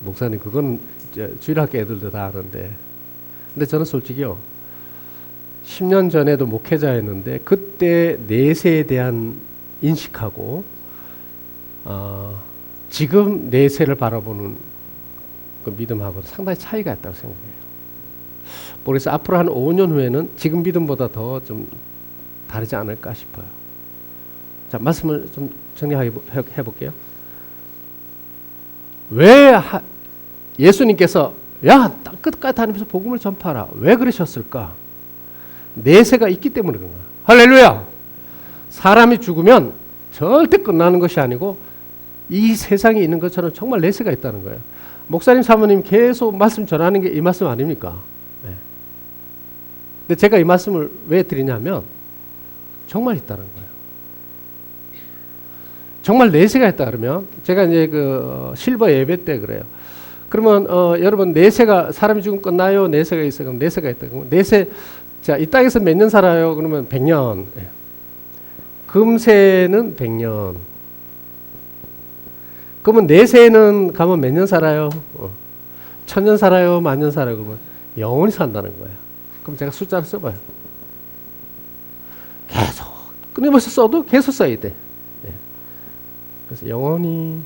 목사님, 그건 주일학교 애들도 다 아는데. 근데 저는 솔직히요, 10년 전에도 목회자였는데, 그때 내세에 대한 인식하고, 지금 내세를 바라보는 그 믿음하고 상당히 차이가 있다고 생각해요. 그래서 앞으로 한 5년 후에는 지금 믿음보다 더 좀 다르지 않을까 싶어요. 자, 말씀을 좀 정리해 볼게요. 왜 예수님께서 야, 땅 끝까지 다니면서 복음을 전파하라. 왜 그러셨을까? 내세가 있기 때문에 그런 거야. 할렐루야! 사람이 죽으면 절대 끝나는 것이 아니고 이 세상에 있는 것처럼 정말 내세가 있다는 거예요. 목사님, 사모님 계속 말씀 전하는 게 이 말씀 아닙니까? 네. 근데 제가 이 말씀을 왜 드리냐면 정말 있다는 거예요. 정말 내세가 있다 그러면 제가 이제 그 실버 예배 때 그래요. 그러면 여러분 내세가 사람이 죽으면 끝나요? 내세가 있어요? 그럼 내세가 있다. 그럼 내세 자, 이 땅에서 몇 년 살아요? 그러면 100년. 금세는 100년. 그러면 내세는 가면 몇 년 살아요? 1000년 살아요? 만년 살아요? 그러면 영원히 산다는 거예요. 그럼 제가 숫자를 써봐요. 계속 끊임없이 써도 계속 써야 돼. 그래서 영원히.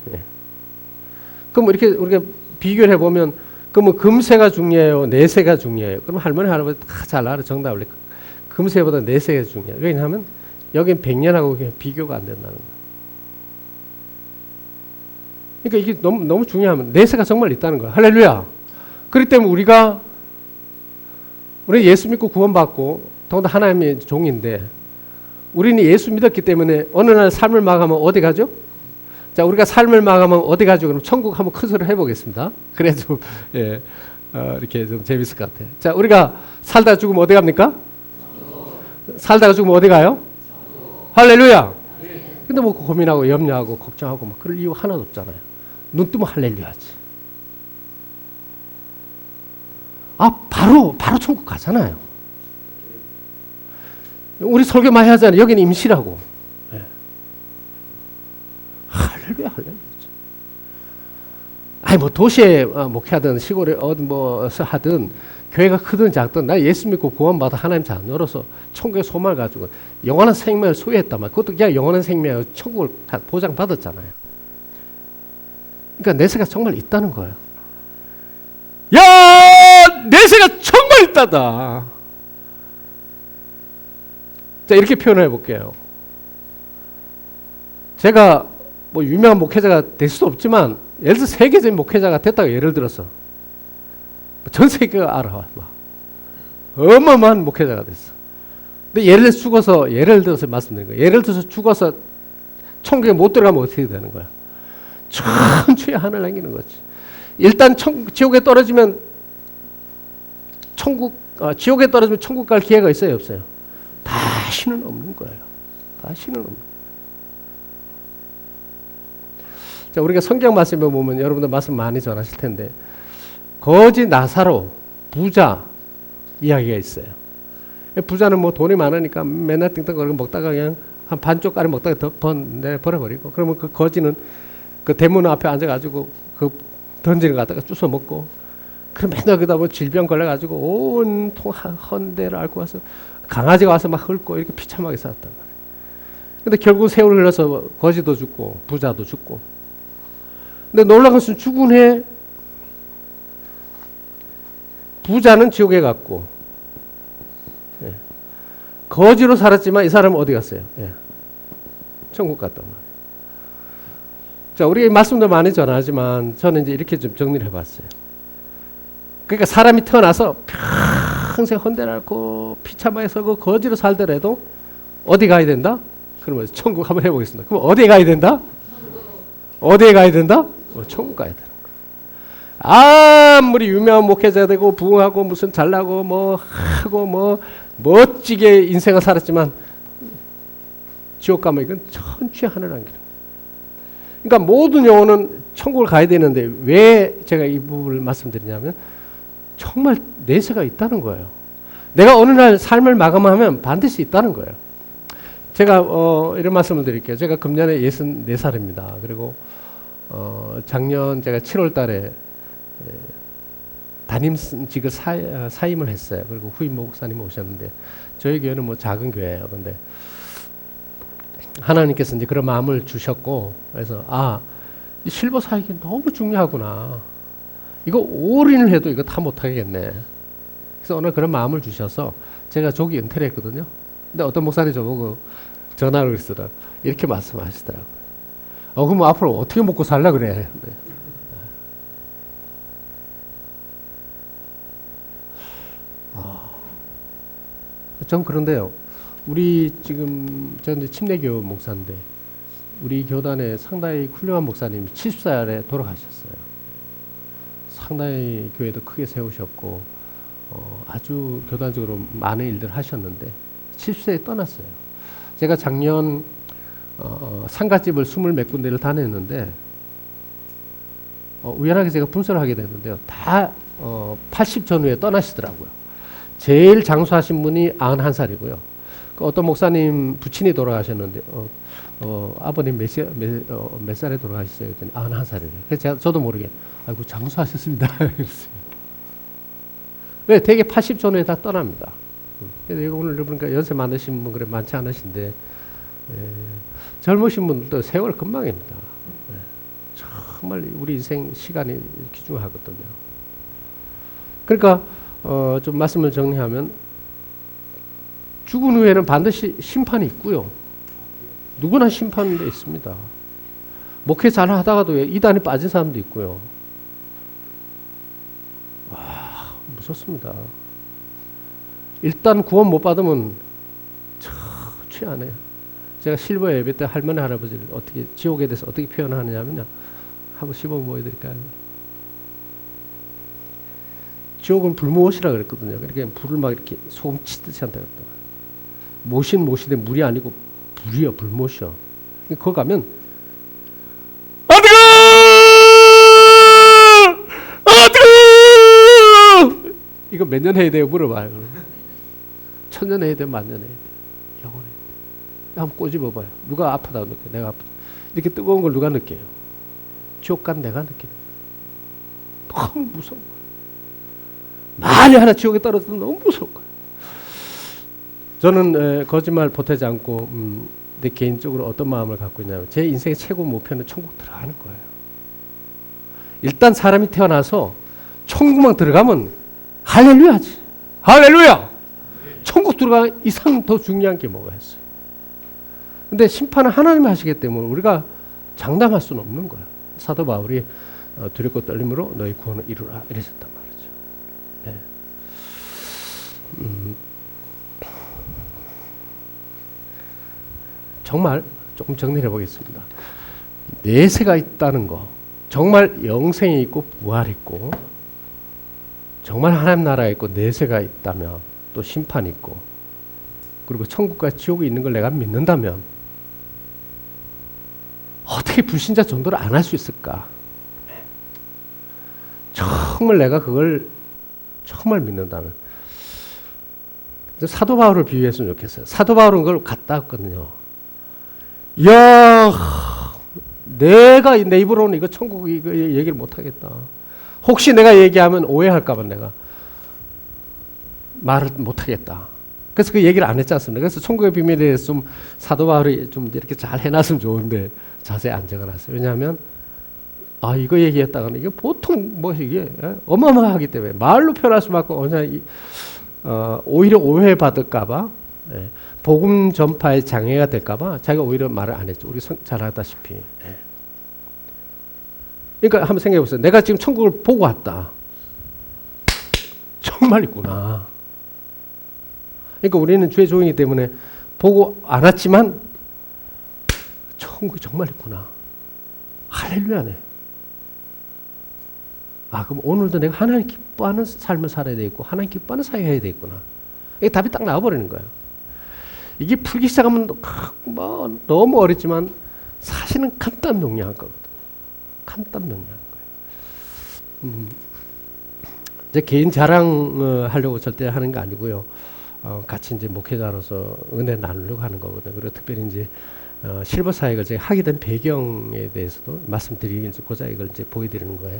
그럼 이렇게 우리가 비교를 해보면 그러면 금세가 중요해요? 내세가 중요해요? 그럼 할머니, 할아버지 다 잘 알아. 정답을. 금세보다 내세가 중요해요. 왜냐하면 여긴 100년하고 비교가 안 된다는 거예요. 그러니까 이게 너무 중요하면 내세가 정말 있다는 거예요. 할렐루야. 그렇기 때문에 우리 예수 믿고 구원받고 더군다나 하나님의 종인데 우리는 예수 믿었기 때문에 어느 날 삶을 마감하면 어디 가죠? 자, 우리가 삶을 마감하면 어디 가죠? 그럼 천국 한번 큰 소리를 해보겠습니다. 그래도 예, 이렇게 좀 재밌을 것 같아요. 자, 우리가 살다가 죽으면 어디 갑니까? 살다가 죽으면 어디 가요? 할렐루야. 근데 뭐 고민하고 염려하고 걱정하고 막 그럴 이유 하나도 없잖아요. 눈 뜨면 할렐루야지. 바로 천국 가잖아요. 우리 설교 많이 하잖아요. 여기는 임시라고. 네. 할렐루야. 아니 뭐 도시에 목회하든 시골에 어디 뭐 하든 교회가 크든 작든 나 예수 믿고 구원받아 하나님 자녀로서 천국의 소망을 가지고 영원한 생명을 소유했단 말이야. 그것도 그냥 영원한 생명을 천국을 보장받았잖아요. 그러니까 내세가 정말 있다는 거예요. 야, 내세가 정말 있다다. 자, 이렇게 표현해 볼게요. 제가 뭐 유명한 목회자가 될 수도 없지만 예를 들어 세계적인 목회자가 됐다고 예를 들어서 전 세계가 알아. 막 어마어마한 목회자가 됐어. 근데 예를 들어서 말씀드린 거예요. 예를 들어서 죽어서 천국에 못 들어가면 어떻게 되는 거야? 천천히 하늘 남기는 거지. 일단 지옥에 떨어지면 지옥에 떨어지면 천국 갈 기회가 있어요, 없어요? 다시는 없는 거예요. 다시는 없는 거예요. 자, 우리가 성경 말씀에 보면 여러분들 말씀 많이 전하실 텐데 거지 나사로 부자 이야기가 있어요. 부자는 뭐 돈이 많으니까 맨날 띵띵거리고 먹다가 그냥 한 반쪽까지 먹다가 버려버리고 그러면 그 거지는 그 대문 앞에 앉아가지고 그 던지는 거 갖다가 주워 먹고 그럼 맨날 그다 뭐 질병 걸려가지고 온통 헌대를 앓고 와서 강아지가 와서 막 훑고 이렇게 비참하게 살았단 말이에요. 근데 결국 세월이 흘러서 거지도 죽고 부자도 죽고. 근데 놀라운 것은 죽은 후에 부자는 지옥에 갔고 거지로 살았지만 이 사람은 어디 갔어요? 천국 갔단 말이에요. 자, 우리가 말씀도 많이 전하지만 저는 이제 이렇게 좀 정리를 해봤어요. 그러니까 사람이 태어나서 평생 헌대를 앓고 비참하게 살고 거지로 살더라도 어디 가야 된다? 그러면 천국 한번 해보겠습니다. 그럼 어디에 가야 된다? 어디에 가야 된다? 천국 가야 되는 거예요. 아무리 유명한 목회자 되고 부흥하고 무슨 잘나고 뭐 하고 뭐 멋지게 인생을 살았지만 지옥 가면 이건 천추의 하늘 안기는 거예요. 그러니까 모든 영혼은 천국을 가야 되는데 왜 제가 이 부분을 말씀드리냐면 정말 내세가 있다는 거예요. 내가 어느 날 삶을 마감하면 반드시 있다는 거예요. 제가 이런 말씀을 드릴게요. 제가 금년에 64살입니다. 그리고 작년 제가 7월 달에 담임직을 사임을 했어요. 그리고 후임 목사님 오셨는데 저희 교회는 뭐 작은 교회예요. 근데 하나님께서 이제 그런 마음을 주셨고 그래서 이 실버 사역이 너무 중요하구나. 이거 올인을 해도 이거 다 못하겠네. 그래서 오늘 그런 마음을 주셔서 제가 조기 은퇴를 했거든요. 근데 어떤 목사님이 저보고 전화를 했어요. 이렇게 말씀하시더라고요. 그럼 앞으로 어떻게 먹고 살라 그래? 네. 전 그런데요. 우리 지금 저는 이제 침례교 목사인데 우리 교단에 상당히 훌륭한 목사님이 70살에 돌아가셨어요. 상당히 교회도 크게 세우셨고 아주 교단적으로 많은 일들 하셨는데 70세에 떠났어요. 제가 작년 상가집을 20몇 군데를 다녔는데 우연하게 제가 분석을 하게 됐는데요. 다 80 전후에 떠나시더라고요. 제일 장수하신 분이 91살이고요. 어떤 목사님 부친이 돌아가셨는데 아버님 몇 살에 돌아가셨어요? 그랬더니 91살이래요. 그래서 저도 모르게 아이고 장수하셨습니다. 왜? 대개 80 전후에 다 떠납니다. 그래서 오늘 보니까 연세 많으신 분 그래 많지 않으신데 젊으신 분들도 세월 금방입니다. 정말 우리 인생 시간이 귀중하거든요. 그러니까 좀 말씀을 정리하면 죽은 후에는 반드시 심판이 있고요. 누구나 심판도 있습니다. 목회 잘 하다가도 이단에 빠진 사람도 있고요. 와, 무섭습니다. 일단 구원 못 받으면 취하네요. 제가 실버 예배 때 할머니 할아버지를 어떻게 지옥에 대해서 어떻게 표현하느냐면요. 한번 시범 보여드릴까요? 지옥은 불못이라 그랬거든요. 그러니까 불을 막 이렇게 소금 치듯이 한다 그랬더니 못인데 물이 아니고 불이요, 불못이요. 거기 가면 아 뜨거! 아 뜨거! 이거 몇 년 해야 돼요? 물어봐요. 1000년 해야 돼요? 만년 해야 돼요? 영원히 해야 돼요. 한번 꼬집어봐요. 누가 아프다고 느껴요? 내가 아프다. 이렇게 뜨거운 걸 누가 느껴요? 지옥 간 내가 느끼는 거예요. 너무 무서운 거예요. 만약 하나 지옥에 떨어지면 너무 무서울 거예요. 저는 거짓말 보태지 않고 내 개인적으로 어떤 마음을 갖고 있냐면 제 인생의 최고 목표는 천국 들어가는 거예요. 일단 사람이 태어나서 천국만 들어가면 할렐루야지. 할렐루야. 천국 들어가 이상 더 중요한 게 뭐가 있어요. 근데 심판은 하나님이 하시기 때문에 우리가 장담할 수는 없는 거예요. 사도 바울이 두렵고 떨림으로 너희 구원을 이루라 이러셨단 말이죠. 네. 정말 조금 정리해 보겠습니다. 내세가 있다는 거, 정말 영생이 있고 부활이 있고 정말 하나님 나라에 있고 내세가 있다면 또 심판이 있고 그리고 천국과 지옥이 있는 걸 내가 믿는다면 어떻게 불신자 전도를 안 할 수 있을까? 정말 내가 그걸 정말 믿는다면 사도 바울을 비유했으면 좋겠어요. 사도 바울은 그걸 갔다 왔거든요. 이야, 내가 내 입으로는 이거 천국 이거 얘기를 못 하겠다. 혹시 내가 얘기하면 오해할까봐 내가 말을 못 하겠다. 그래서 그 얘기를 안 했지 않습니까? 그래서 천국의 비밀에 대해서 좀 사도 바울이 좀 이렇게 잘 해놨으면 좋은데 자세히 안 적어놨어요. 왜냐하면 이거 얘기했다가는 이게 보통 이게 어마어마하기 때문에 말로 표현할 수밖에 없는 오히려 오해받을까봐 복음 전파에 장애가 될까봐 자기가 오히려 말을 안 했죠. 우리 잘 알다시피. 그러니까 한번 생각해 보세요. 내가 지금 천국을 보고 왔다. 정말 있구나. 그러니까 우리는 주의 종이기 때문에 보고 안 왔지만 천국이 정말 있구나. 할렐루야네. 그럼 오늘도 내가 하나님 기뻐하는 삶을 살아야 되겠고 하나님 기뻐하는 사회 해야 되겠구나. 이게 답이 딱 나와버리는 거예요. 이게 풀기 시작하면 너무 어렵지만 사실은 간단 명료한 거거든요. 간단 명료한 거예요. 이제 개인 자랑 하려고 절대 하는 거 아니고요. 같이 이제 목회자로서 은혜 나누려고 하는 거거든요. 그리고 특별히 이제 실버 사역을 제가 하게 된 배경에 대해서도 말씀드리고자 이걸 이제 보여드리는 거예요.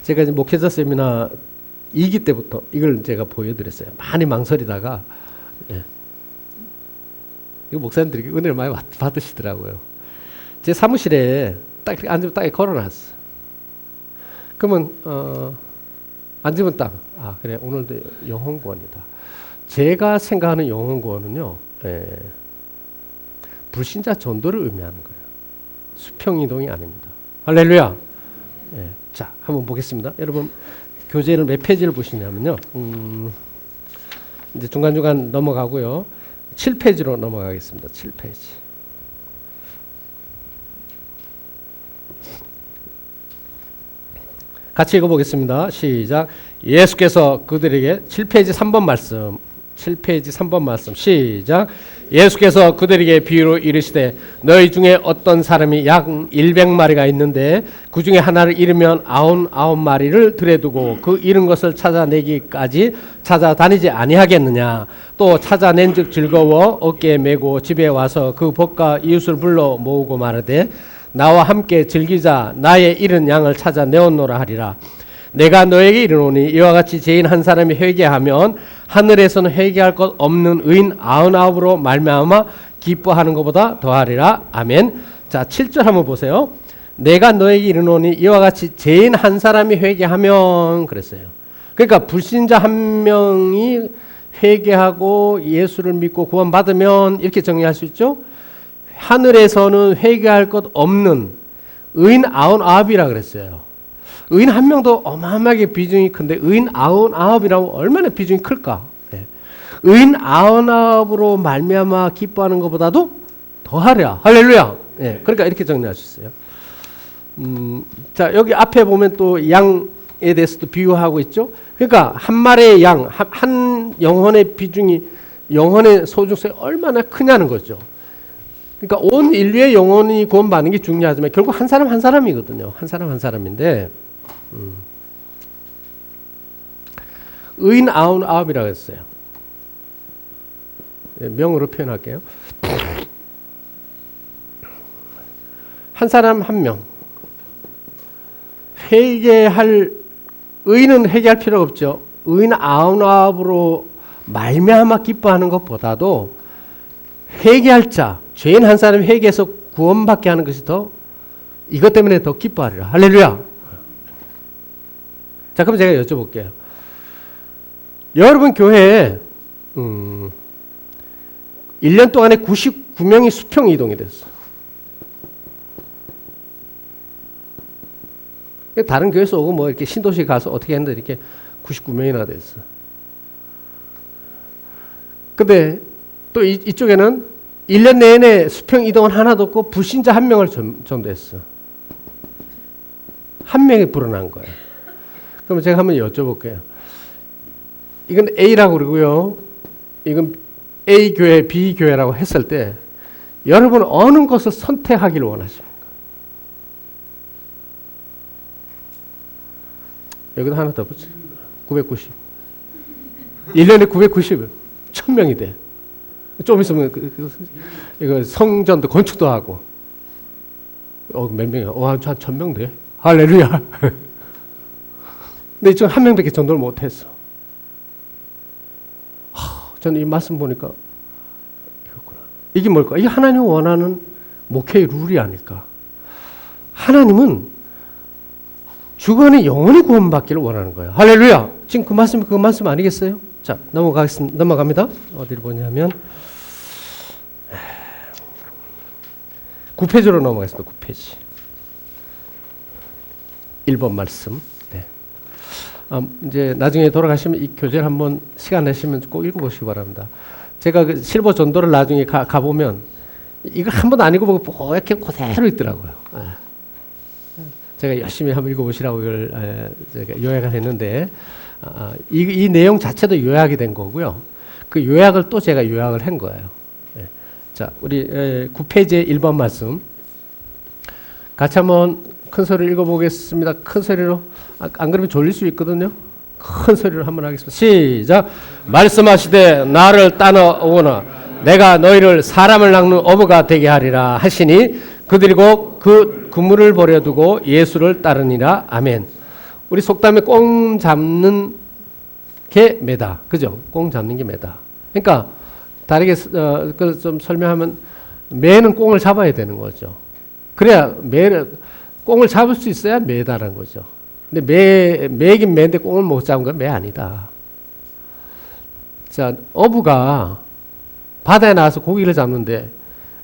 제가 이제 목회자 세미나 2기 때부터 이걸 제가 보여드렸어요. 많이 망설이다가 이거 목사님들이 은혜를 많이 받으시더라고요. 제 사무실에 딱 앉으면 딱 걸어놨어. 그러면 앉으면 딱 그래 오늘도 영혼구원이다. 제가 생각하는 영혼구원은요. 불신자 전도를 의미하는 거예요. 수평이동이 아닙니다. 할렐루야. 예. 자, 한번 보겠습니다. 여러분 교재를 몇 페이지를 보시냐면요. 이제 중간중간 넘어가고요. 7페이지로 넘어가겠습니다. 7페이지. 같이 읽어보겠습니다. 시작. 예수께서 그들에게 7페이지 3번 말씀. 7페이지 3번 말씀. 시작. 예수께서 그들에게 비유로 이르시되 너희 중에 어떤 사람이 약 100마리가 있는데 그 중에 하나를 잃으면 99마리를 들여두고 그 잃은 것을 찾아내기까지 찾아다니지 아니하겠느냐. 또 찾아낸 즉 즐거워 어깨에 메고 집에 와서 그 벗과 이웃을 불러 모으고 말하되 나와 함께 즐기자. 나의 잃은 양을 찾아내었노라 하리라. 내가 너에게 이르노니 이와 같이 죄인 한 사람이 회개하면 하늘에서는 회개할 것 없는 의인 99으로 말미암아 기뻐하는 것보다 더하리라. 아멘. 자, 7절 한번 보세요. 내가 너에게 이르노니 이와 같이 죄인 한 사람이 회개하면 그랬어요. 그러니까 불신자 한 명이 회개하고 예수를 믿고 구원받으면 이렇게 정리할 수 있죠. 하늘에서는 회개할 것 없는 의인 99이라 그랬어요. 의인 한 명도 어마어마하게 비중이 큰데 의인 99이라면 얼마나 비중이 클까? 네. 의인 99으로 말미암아 기뻐하는 것보다도 더하랴. 할렐루야. 네. 그러니까 이렇게 정리할 수 있어요. 자, 여기 앞에 보면 또 양에 대해서도 비유하고 있죠. 그러니까 한 마리의 양, 한 영혼의 비중이, 영혼의 소중성이 얼마나 크냐는 거죠. 그러니까 온 인류의 영혼이 구원받는 게 중요하지만 결국 한 사람 한 사람이거든요. 한 사람 한 사람인데 의인 99이라고 했어요. 명으로 표현할게요. 한 사람 한 명. 회개할 의인은 회개할 필요가 없죠. 의인 99으로 말미암아 기뻐하는 것보다도 회개할 자, 죄인 한 사람이 회개해서 구원받게 하는 것이 더 이것 때문에 더 기뻐하리라. 할렐루야. 자, 그럼 제가 여쭤볼게요. 여러분 교회에 1년 동안에 99명이 수평 이동이 됐어. 다른 교회에서 오고 뭐 이렇게 신도시 가서 어떻게 했는데 이렇게 99명이나 됐어. 근데 또 이쪽에는 1년 내내 수평 이동은 하나도 없고 불신자 한 명을 전도했어. 한 명이 불어난 거예요. 그럼 제가 한번 여쭤볼게요. 이건 A라고 그러고요. 이건 A 교회, B 교회라고 했을 때 여러분 어느 것을 선택하기를 원하십니까? 여기도 하나 더 붙여. 990. 1년에 990. 1000명이 돼. 좀 있으면 이거 성전도 건축도 하고. 몇 명이야? 한 1000명 돼. 할렐루야. 근데 지금 한 명밖에 전도를 못했어. 저는 이 말씀 보니까 이거구나. 이게 뭘까? 이게 하나님이 원하는 목회의 룰이 아닐까. 하나님은 주관의 영혼이 구원받기를 원하는 거예요. 할렐루야. 지금 그 말씀 아니겠어요? 자, 넘어갑니다. 어디를 보냐면 9페이지로 넘어가겠습니다. 9페이지. 1번 말씀. 네. 이제 나중에 돌아가시면 이 교재를 한번 시간 내시면 꼭 읽어보시기 바랍니다. 제가 그 실버 전도를 나중에 가보면 이걸 한 번도 안 읽어보고 이렇게 그대로 있더라고요. 제가 열심히 한번 읽어보시라고 이걸 제가 요약을 했는데 이 내용 자체도 요약이 된 거고요. 그 요약을 또 제가 요약을 한 거예요. 자, 우리 9페이지의 1번 말씀 같이 한번 큰 소리로 읽어보겠습니다. 큰 소리로. 안 그러면 졸릴 수 있거든요. 큰 소리로 한번 하겠습니다. 시작. 말씀하시되 나를 따라오거나 내가 너희를 사람을 낚는 어부가 되게 하리라 하시니 그들이 곧 그 그물을 버려두고 예수를 따르니라. 아멘. 우리 속담에 꽁 잡는 게 매다. 그죠? 꽁 잡는 게 매다. 그러니까 다르게 좀 설명하면 매는 꽁을 잡아야 되는 거죠. 그래야 꽁을 잡을 수 있어야 매다라는 거죠. 근데 매긴 매인데 꽁을 못 잡은 건 매 아니다. 자, 어부가 바다에 나와서 고기를 잡는데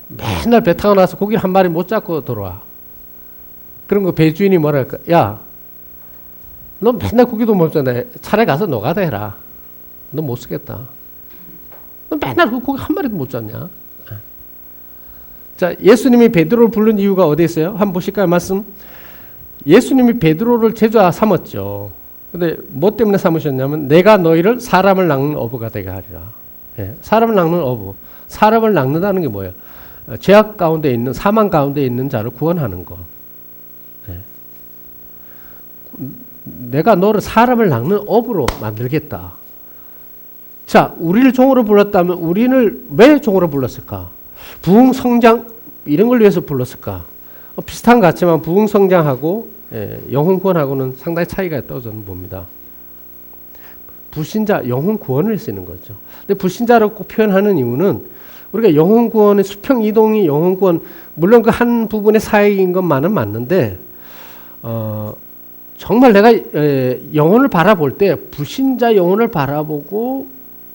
맨날 배 타고 나서 고기를 한 마리 못 잡고 돌아와. 그런 거 배주인이 뭐라 할까? 야, 너 맨날 고기도 못 잡네. 차라리 가서 노가다 해라. 너 못 쓰겠다. 너 맨날 그 고기 한 마리도 못 잡냐? 자, 예수님이 베드로를 부른 이유가 어디 있어요? 한번 보실까요? 말씀. 예수님이 베드로를 제자 삼았죠. 근데 뭐 때문에 삼으셨냐면 내가 너희를 사람을 낚는 어부가 되게 하리라. 예, 사람을 낚는 어부. 사람을 낚는다는 게 뭐예요? 죄악 가운데 있는, 사망 가운데 있는 자를 구원하는 거. 예. 내가 너를 사람을 낚는 어부로 만들겠다. 자, 우리를 종으로 불렀다면 우리를 왜 종으로 불렀을까? 부흥 성장 이런 걸 위해서 불렀을까? 비슷한 것 같지만 부흥 성장하고 영혼 구원하고는 상당히 차이가 있다고 저는 봅니다. 불신자 영혼 구원을 쓰는 거죠. 근데 불신자라고 꼭 표현하는 이유는 우리가 영혼 구원의 수평 이동이 영혼 구원 물론 그 한 부분의 사역인 것만은 맞는데 정말 내가 영혼을 바라볼 때 불신자 영혼을 바라보고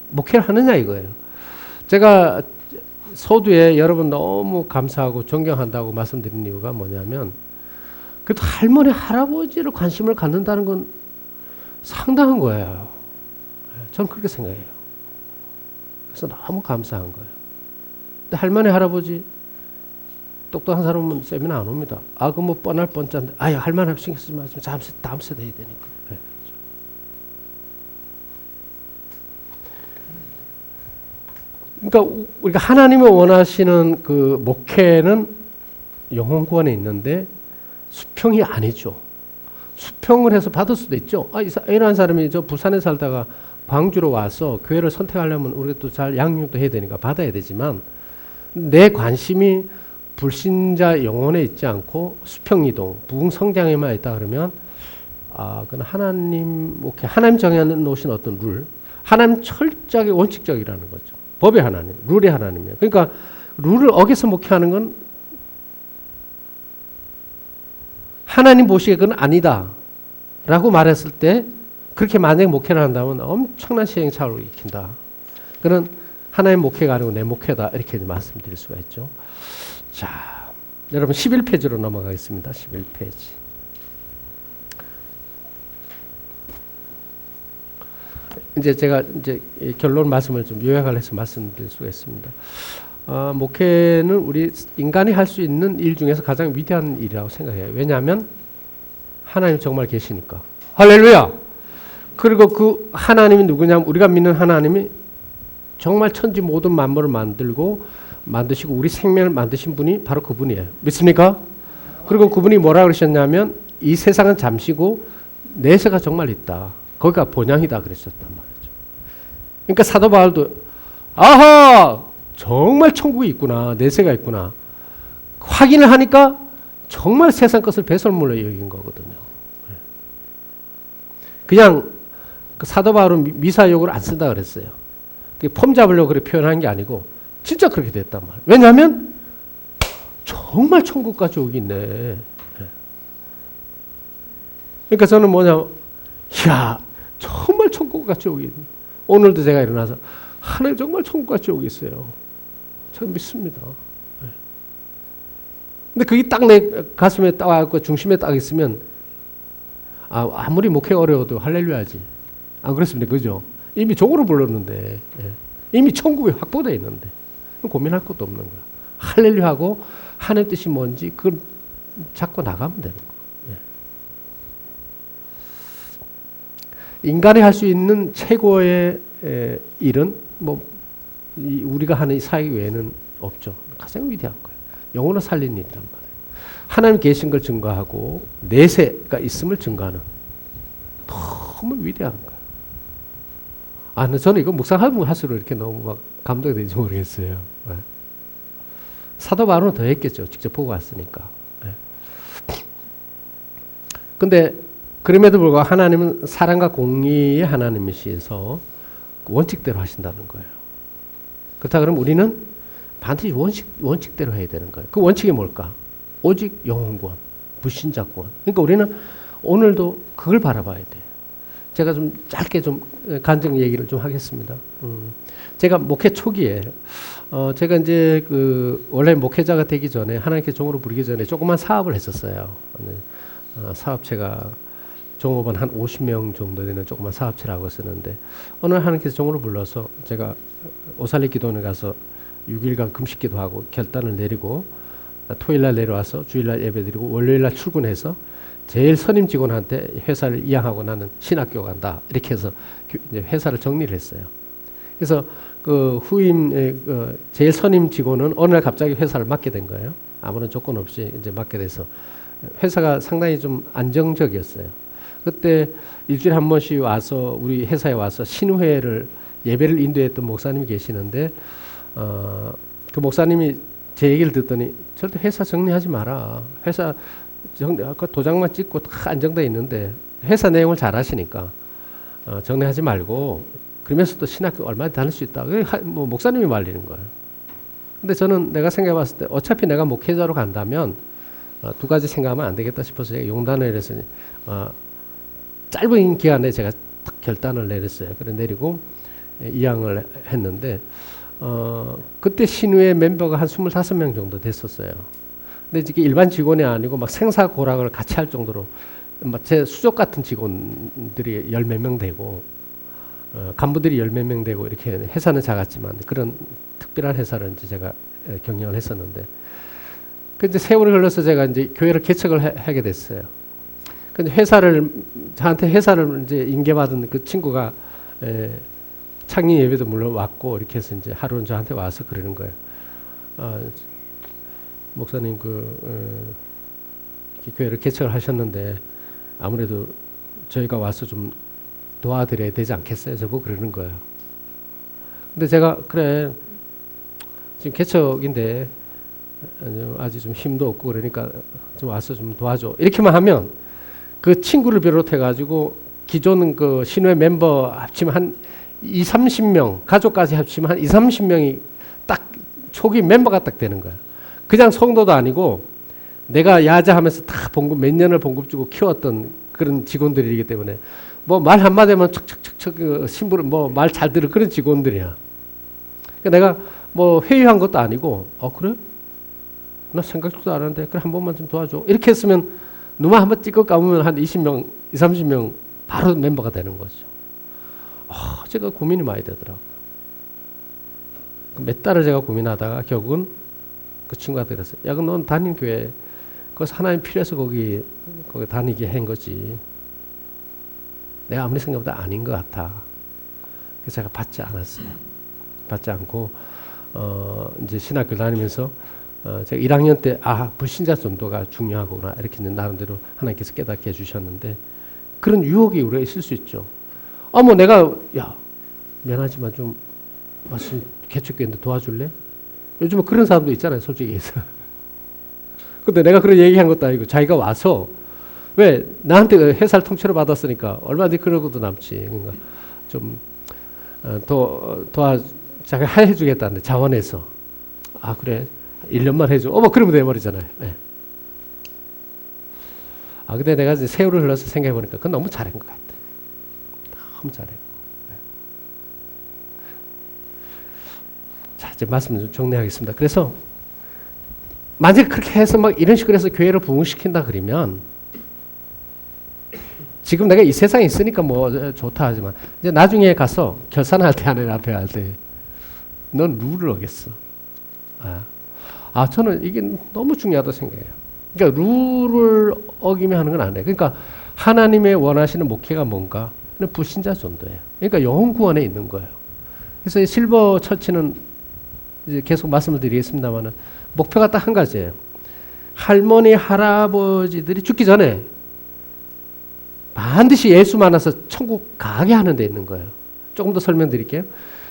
목회를 하느냐 이거예요. 제가 서두에 여러분 너무 감사하고 존경한다고 말씀드린 이유가 뭐냐면 그래도 할머니 할아버지를 관심을 갖는다는 건 상당한 거예요. 저는 그렇게 생각해요. 그래서 너무 감사한 거예요. 근데 할머니 할아버지 똑똑한 사람은 세미나 안 옵니다. 아, 그 뭐 뻔할 뻔짠데 아유 할머니 신경 쓰지 마시면 다음 세대 해야 되니까. 네. 그러니까 우리가 하나님이 원하시는 그 목회는 영혼 구원에 있는데 수평이 아니죠. 수평을 해서 받을 수도 있죠. 아, 이런 사람이 저 부산에 살다가 광주로 와서 교회를 선택하려면 우리가 또 잘 양육도 해야 되니까 받아야 되지만 내 관심이 불신자 영혼에 있지 않고 수평 이동, 부흥 성장에만 있다 그러면 그건 하나님 목회, 하나님 정해놓으신 어떤 룰, 하나님 철저하게 원칙적이라는 거죠. 법의 하나님, 룰의 하나님이에요. 그러니까 룰을 어겨서 목회하는 건 하나님 보시기에 그건 아니다 라고 말했을 때 그렇게 만약에 목회를 한다면 엄청난 시행착오를 일으킨다. 그는 하나님 목회가 아니고 내 목회다 이렇게 말씀드릴 수가 있죠. 자, 여러분 11페이지로 넘어가겠습니다. 11페이지. 이제 제가 이제 결론 말씀을 좀 요약을 해서 말씀드릴 수가 있습니다. 목회는 우리 인간이 할 수 있는 일 중에서 가장 위대한 일이라고 생각해요. 왜냐하면 하나님 정말 계시니까. 할렐루야! 그리고 그 하나님이 누구냐면 우리가 믿는 하나님이 정말 천지 모든 만물을 만드시고 우리 생명을 만드신 분이 바로 그분이에요. 믿습니까? 그리고 그분이 뭐라 그러셨냐면 이 세상은 잠시고 내세가 정말 있다. 거기가 본향이다 그러셨단 말이죠. 그러니까 사도 바울도 아하! 정말 천국이 있구나. 내세가 있구나. 확인을 하니까 정말 세상 것을 배설물로 여긴 거거든요. 그냥 그 사도 바울은 미사역을 안 쓴다 그랬어요. 폼 잡으려고 그렇게 표현한 게 아니고 진짜 그렇게 됐단 말이에요. 왜냐하면 정말 천국과 지옥이 있네. 그러니까 저는 뭐냐, 이야 정말 천국과 지옥이 있네. 오늘도 제가 일어나서 하나님 정말 천국과 지옥이 있어요. 저는 믿습니다. 근데 그게 딱 내 가슴에 딱 와서 중심에 딱 있으면 아무리 목회가 어려워도 할렐루야지. 안 그렇습니까? 그죠? 이미 종으로 불렀는데 이미 천국에 확보되어 있는데 고민할 것도 없는 거야. 할렐루야하고 하나님 뜻이 뭔지 그걸 잡고 나가면 되는 거야. 인간이 할 수 있는 최고의 일은 뭐 우리가 하는 이 사역 외에는 없죠. 가장 위대한 거예요. 영혼을 살리는 일이란 말이에요. 하나님 계신 걸 증거하고 내세가 있음을 증거하는 너무 위대한 거예요. 근데 저는 이거 묵상하면 할수록 이렇게 너무 막 감동이 되는지 모르겠어요. 사도 바울은 더 했겠죠. 직접 보고 왔으니까. 근데 그럼에도 불구하고 하나님은 사랑과 공의의 하나님이시서 원칙대로 하신다는 거예요. 그렇다 그러면 우리는 반드시 원칙대로 해야 되는 거예요. 그 원칙이 뭘까? 오직 영혼구원, 불신자 구원. 그러니까 우리는 오늘도 그걸 바라봐야 돼. 제가 좀 짧게 좀 간증 얘기를 좀 하겠습니다. 제가 목회 초기에 제가 이제 원래 목회자가 되기 전에 하나님께 종으로 부르기 전에 조그만 사업을 했었어요. 사업체가 종업원 한 50명 정도 되는 조그만 사업체라고 했었는데 어느 날 하나님께서 종으로 불러서 제가 오살리 기도원에 가서 6일간 금식 기도하고 결단을 내리고 토요일날 내려와서 주일날 예배드리고 월요일날 출근해서 제일 선임 직원한테 회사를 이양하고 나는 신학교 간다 이렇게 해서 이제 회사를 정리를 했어요. 그래서 후임 제일 선임 직원은 어느 날 갑자기 회사를 맡게 된 거예요. 아무런 조건 없이 이제 맡게 돼서 회사가 상당히 좀 안정적이었어요. 그때 일주일에 한 번씩 와서 우리 회사에 와서 신회를 예배를 인도했던 목사님이 계시는데 그 목사님이 제 얘기를 듣더니 절대 회사 정리하지 마라. 회사 그 도장만 찍고 다 안정돼 있는데 회사 내용을 잘 아시니까 정리하지 말고 그러면서도 신학교 얼마나 다닐 수 있다. 뭐 목사님이 말리는 거예요. 근데 저는 내가 생각해 봤을 때 어차피 내가 목회자로 간다면 두 가지 생각하면 안 되겠다 싶어서 제가 용단을 내려서 짧은 기간에 제가 딱 결단을 내렸어요. 그래 내리고 이양을 했는데 그때 신우의 멤버가 한 25명 정도 됐었어요. 근데 이게 일반 직원이 아니고 막 생사고락을 같이 할 정도로 막 제 수족 같은 직원들이 10몇 명 되고 간부들이 10몇 명 되고 이렇게 회사는 작았지만 그런 특별한 회사를 이제 제가 경영을 했었는데 그 이제 세월이 흘러서 제가 이제 교회를 개척을 하게 됐어요. 근데 저한테 회사를 이제 인계받은 그 친구가 창립 예배도 물론 왔고 이렇게 해서 이제 하루는 저한테 와서 그러는 거예요. 목사님 이렇게 교회를 개척을 하셨는데 아무래도 저희가 와서 좀 도와드려야 되지 않겠어요? 저보고 그러는 거예요. 근데 제가 그래 지금 개척인데 아직 좀 힘도 없고 그러니까 좀 와서 좀 도와줘 이렇게만 하면 그 친구를 비롯해 가지고 기존 그 신회 멤버 합치면 한 20-30명 가족까지 합치면 한 20-30명이 딱 초기 멤버가 딱 되는 거야. 그냥 성도도 아니고 내가 야자하면서 다 봉급 몇 년을 봉급 주고 키웠던 그런 직원들이기 때문에 뭐 말 한마디 하면 척척척 심부름 뭐 말 잘 들을 그런 직원들이야. 그러니까 내가 뭐 회유한 것도 아니고 그래? 나 생각도 안 하는데 그래 한 번만 좀 도와줘. 이렇게 했으면 누마 한번 찍어 감으면 한 20명, 20-30명 바로 멤버가 되는 거죠. 제가 고민이 많이 되더라고요. 몇 달을 제가 고민하다가 결국은 그 친구가 그랬어요. 야, 그럼 넌 다닌 교회 거기서 하나님 필요해서 거기 다니게 한 거지. 내가 아무리 생각보다 아닌 것 같아. 그래서 제가 받지 않았어요. 받지 않고 이제 신학교 다니면서 제가 1학년 때 불신자 전도가 중요하구나 이렇게 나름대로 하나님께서 깨닫게 해주셨는데 그런 유혹이 우리가 있을 수 있죠. 뭐 내가 미안하지만 좀 말씀 개척교회인데 도와줄래? 요즘은 그런 사람도 있잖아요, 솔직히 해서. 근데 내가 그런 얘기한 것도 아니고 자기가 와서 왜 나한테 회사를 통째로 받았으니까 얼마든지 그러고도 남지. 그러니까 좀 자기가 해주겠다는데 자원해서 그래 1년만 해줘. 뭐 그러면 돼버리잖아요. 네. 근데 내가 이제 세월을 흘러서 생각해 보니까 그건 너무 잘한 것 같아. 너무 잘해. 네. 자, 이제 말씀을 좀 정리하겠습니다. 그래서 만약 그렇게 해서 막 이런 식으로 해서 교회를 부흥시킨다 그러면 지금 내가 이 세상에 있으니까 뭐 좋다 하지만 이제 나중에 가서 결산할 때 하나님 앞에 할 때 넌 룰을 어겼어. 저는 이게 너무 중요하다고 생각해요. 그러니까 룰을 어기며 하는 건 안 돼. 그러니까 하나님의 원하시는 목회가 뭔가? 불신자 전도예요. 그러니까 영혼 구원에 있는 거예요. 그래서 실버 처치는 이제 계속 말씀을 드리겠습니다만은 목표가 딱 한 가지예요. 할머니, 할아버지들이 죽기 전에 반드시 예수 만나서 천국 가게 하는 데 있는 거예요. 조금 더 설명드릴게요.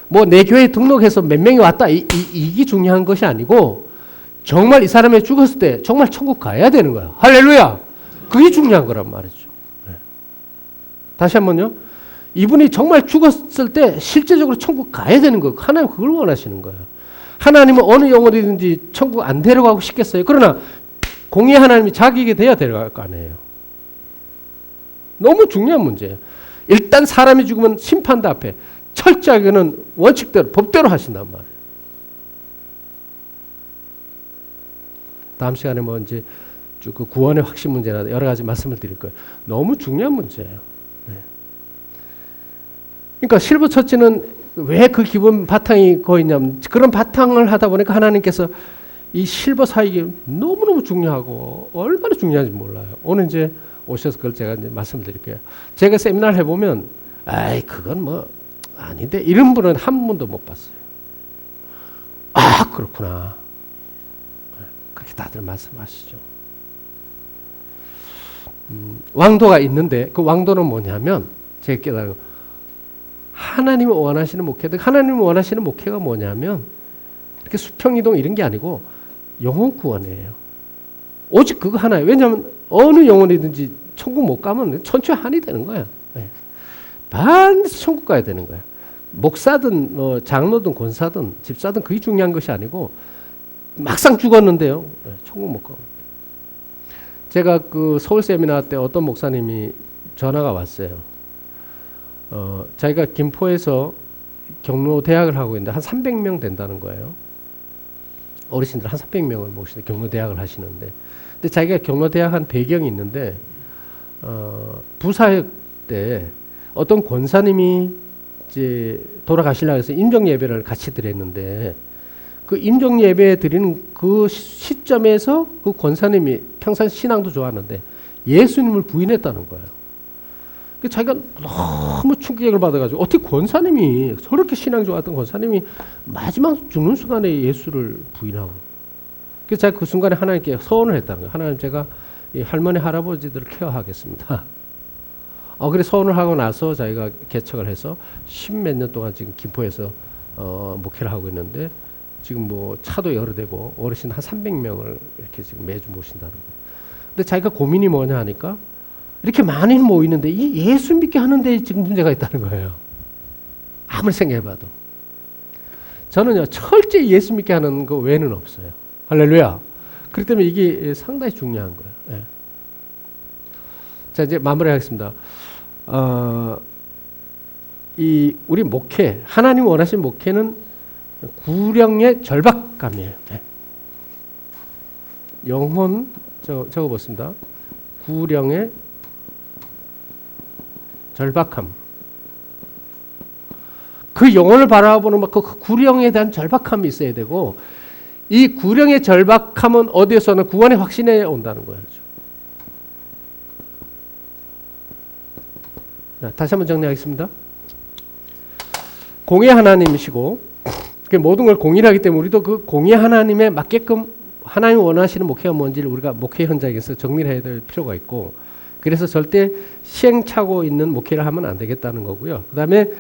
뭐 내 교회에 등록해서 몇 명이 왔다 이게 중요한 것이 아니고 정말 이 사람이 죽었을 때 정말 천국 가야 되는 거야. 할렐루야. 그게 중요한 거란 말이죠. 네. 다시 한번요. 이분이 정말 죽었을 때 실제적으로 천국 가야 되는 거예요. 하나님 그걸 원하시는 거예요. 하나님은 어느 영혼이든지 천국 안 데려가고 싶겠어요. 그러나 공의 하나님이 자기에게 돼야 데려갈 거 아니에요. 너무 중요한 문제예요. 일단 사람이 죽으면 심판대 앞에 철저하게는 원칙대로 법대로 하신단 말이에요. 다음 시간에 뭐 이제 쭉 그 구원의 확신 문제나 여러 가지 말씀을 드릴 거예요. 너무 중요한 문제예요. 네. 그러니까 실버 처치는 왜 그 기본 바탕이 거기 있냐면 그런 바탕을 하다 보니까 하나님께서 이 실버 사역이 너무너무 중요하고 얼마나 중요한지 몰라요. 오늘 이제 오셔서 그걸 제가 이제 말씀드릴게요. 제가 세미나를 해보면 아이 그건 뭐 아닌데 이런 분은 한 번도 못 봤어요. 아 그렇구나. 그렇게 다들 말씀하시죠. 왕도가 있는데 그 왕도는 뭐냐면 제가 깨달은 하나님이 원하시는 목회들, 하나님이 원하시는 목회가 뭐냐면 이렇게 수평이동 이런 게 아니고 영혼 구원이에요. 오직 그거 하나예요. 왜냐하면 어느 영혼이든지 천국 못 가면 천추의 한이 되는 거야. 네. 반드시 천국 가야 되는 거야. 목사든 뭐 장로든 권사든 집사든 그게 중요한 것이 아니고 막상 죽었는데요. 네, 천국 못 가고. 제가 그 서울 세미나 때 어떤 목사님이 전화가 왔어요. 자기가 김포에서 경로 대학을 하고 있는데 한 300명 된다는 거예요. 어르신들 한 300명을 모시는데 경로 대학을 하시는데, 근데 자기가 경로 대학 한 배경이 있는데 부사역 때 어떤 권사님이 이제 돌아가시려고 해서 임종 예배를 같이 드렸는데 그 임종 예배 드리는 그 시점에서 그 권사님이 평상 신앙도 좋았는데 예수님을 부인했다는 거예요. 자기가 너무 충격을 받아가지고 어떻게 권사님이 저렇게 신앙 좋았던 권사님이 마지막 죽는 순간에 예수를 부인하고, 그래서 제가 그 순간에 하나님께 서원을 했다는 거예요. 하나님, 제가 이 할머니 할아버지들을 케어하겠습니다. 그래 서원을 하고 나서 자기가 개척을 해서 10몇 년 동안 지금 김포에서 목회를 하고 있는데 지금 뭐 차도 여러 대고 어르신 한 300명을 이렇게 지금 매주 모신다는 거예요. 근데 자기가 고민이 뭐냐 하니까 이렇게 많이 모이는데 이 예수 믿게 하는데 지금 문제가 있다는 거예요. 아무리 생각해봐도. 저는요, 철저히 예수 믿게 하는 거 외에는 없어요. 할렐루야. 그렇기 때문에 이게 상당히 중요한 거예요. 네. 자, 이제 마무리하겠습니다. 이 우리 목회, 하나님 원하신 목회는 구령의 절박감이에요. 네. 영혼 적어봤습니다. 구령의 절박함. 그 영혼을 바라보는 그 구령에 대한 절박함이 있어야 되고, 이 구령의 절박함은 어디에서 오나 구원의 확신에 온다는 거예요. 자, 다시 한번 정리하겠습니다. 공의 하나님이시고 모든 걸 공의하기 때문에 우리도 그 공의 하나님에 맞게끔 하나님이 원하시는 목회가 뭔지를 우리가 목회 현장에서 정리를 해야 될 필요가 있고, 그래서 절대 시행착오 있는 목회를 하면 안 되겠다는 거고요. 그 다음에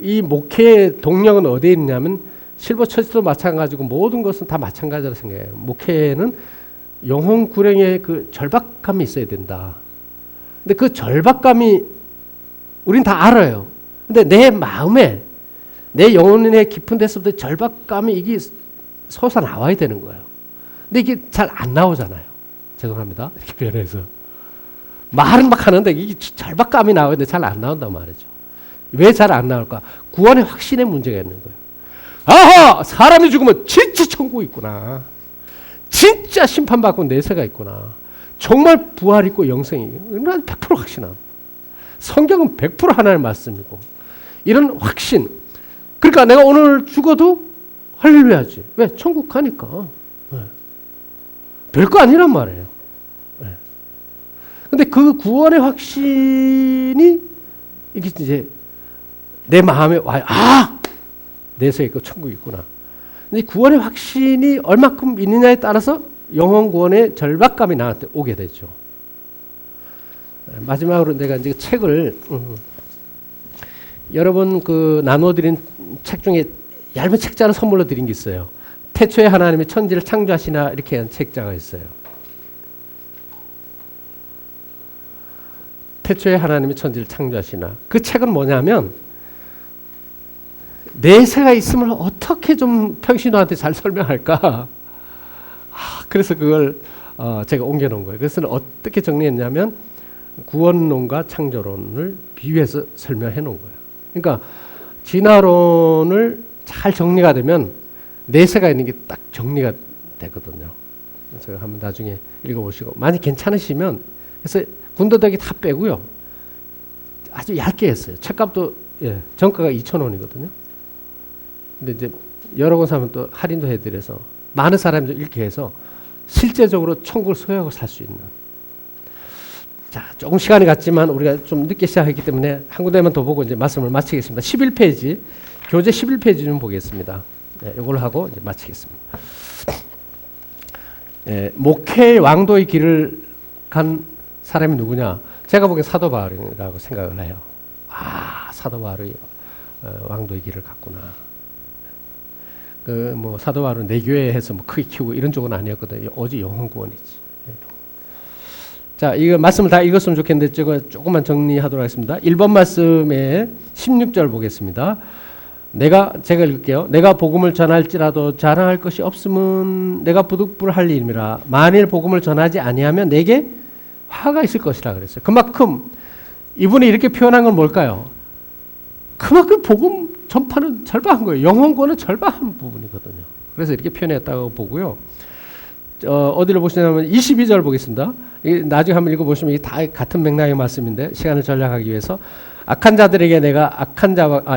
이 목회의 동력은 어디에 있냐면 실버 처치도 마찬가지고 모든 것은 다 마찬가지라고 생각해요. 목회는 영혼 구령의 그 절박감이 있어야 된다. 근데 그 절박감이 우린 다 알아요. 근데 내 마음에 내 영혼의 깊은 데서부터 절박감이 이게 솟아 나와야 되는 거예요. 근데 이게 잘 안 나오잖아요. 죄송합니다. 이렇게 표현해서. 말은 막 하는데 이게 절박감이 나오는데 잘 안 나온단 말이죠. 왜 잘 안 나올까? 구원의 확신의 문제가 있는 거예요. 아하! 사람이 죽으면 진짜 천국 있구나. 진짜 심판받고 내세가 있구나. 정말 부활 있고 영생이. 난 100% 확신함. 성경은 100% 하나님의 말씀이고. 이런 확신. 그러니까 내가 오늘 죽어도 할렐루야지. 왜? 천국 가니까. 네. 별거 아니란 말이에요. 네. 근데 그 구원의 확신이 이게 이제 내 마음에 와요. 아! 내세에 있고 천국이 있구나. 근데 구원의 확신이 얼마큼 있느냐에 따라서 영혼 구원의 절박감이 나한테 오게 되죠. 마지막으로 내가 이제 책을 여러분 그 나눠드린 책 중에 얇은 책자를 선물로 드린 게 있어요. 태초에 하나님이 천지를 창조하시나 이렇게 한 책자가 있어요. 태초에 하나님이 천지를 창조하시나. 그 책은 뭐냐면 내세가 있음을 어떻게 좀 평신도한테 잘 설명할까. 그래서 그걸 제가 옮겨놓은 거예요. 그래서 어떻게 정리했냐면 구원론과 창조론을 비유해서 설명해 놓은 거예요. 그러니까 진화론을 잘 정리가 되면 내세가 있는 게 딱 정리가 되거든요. 그래서 한번 나중에 읽어보시고 많이 괜찮으시면 그래서 군더더기 다 빼고요. 아주 얇게 했어요. 책값도 정가가 2,000원이거든요. 근데 이제 여러 권 사면 또 할인도 해드려서 많은 사람이 읽게 해서 실제적으로 천국을 소유하고 살 수 있는. 자, 조금 시간이 갔지만 우리가 좀 늦게 시작했기 때문에 한 군데만 더 보고 이제 말씀을 마치겠습니다. 11페이지, 교재 11페이지 좀 보겠습니다. 이걸 하고 이제 마치겠습니다. 목회의 왕도의 길을 간 사람이 누구냐? 제가 보기엔 사도 바울이라고 생각을 해요. 아, 사도 바울이 왕도의 길을 갔구나. 뭐 사도 바울은 내교회에서 뭐 크게 키우고 이런 쪽은 아니었거든요. 오직 영혼 구원이지. 자, 이거 말씀을 다 읽었으면 좋겠는데 제가 조금만 정리하도록 하겠습니다. 1번 말씀에 16절 보겠습니다. 제가 읽을게요. 내가 복음을 전할지라도 자랑할 것이 없으면 내가 부득불할 일임이라. 만일 복음을 전하지 아니하면 내게 화가 있을 것이라 그랬어요. 그만큼 이분이 이렇게 표현한 건 뭘까요? 그만큼 복음 전파는 절반한 거예요. 영혼권은 절반한 부분이거든요. 그래서 이렇게 표현했다고 보고요. 어디를 보시냐면 22절 보겠습니다. 나중에 한번 읽어보시면 이게 다 같은 맥락의 말씀인데 시간을 절약하기 위해서 약한 자들에게 내가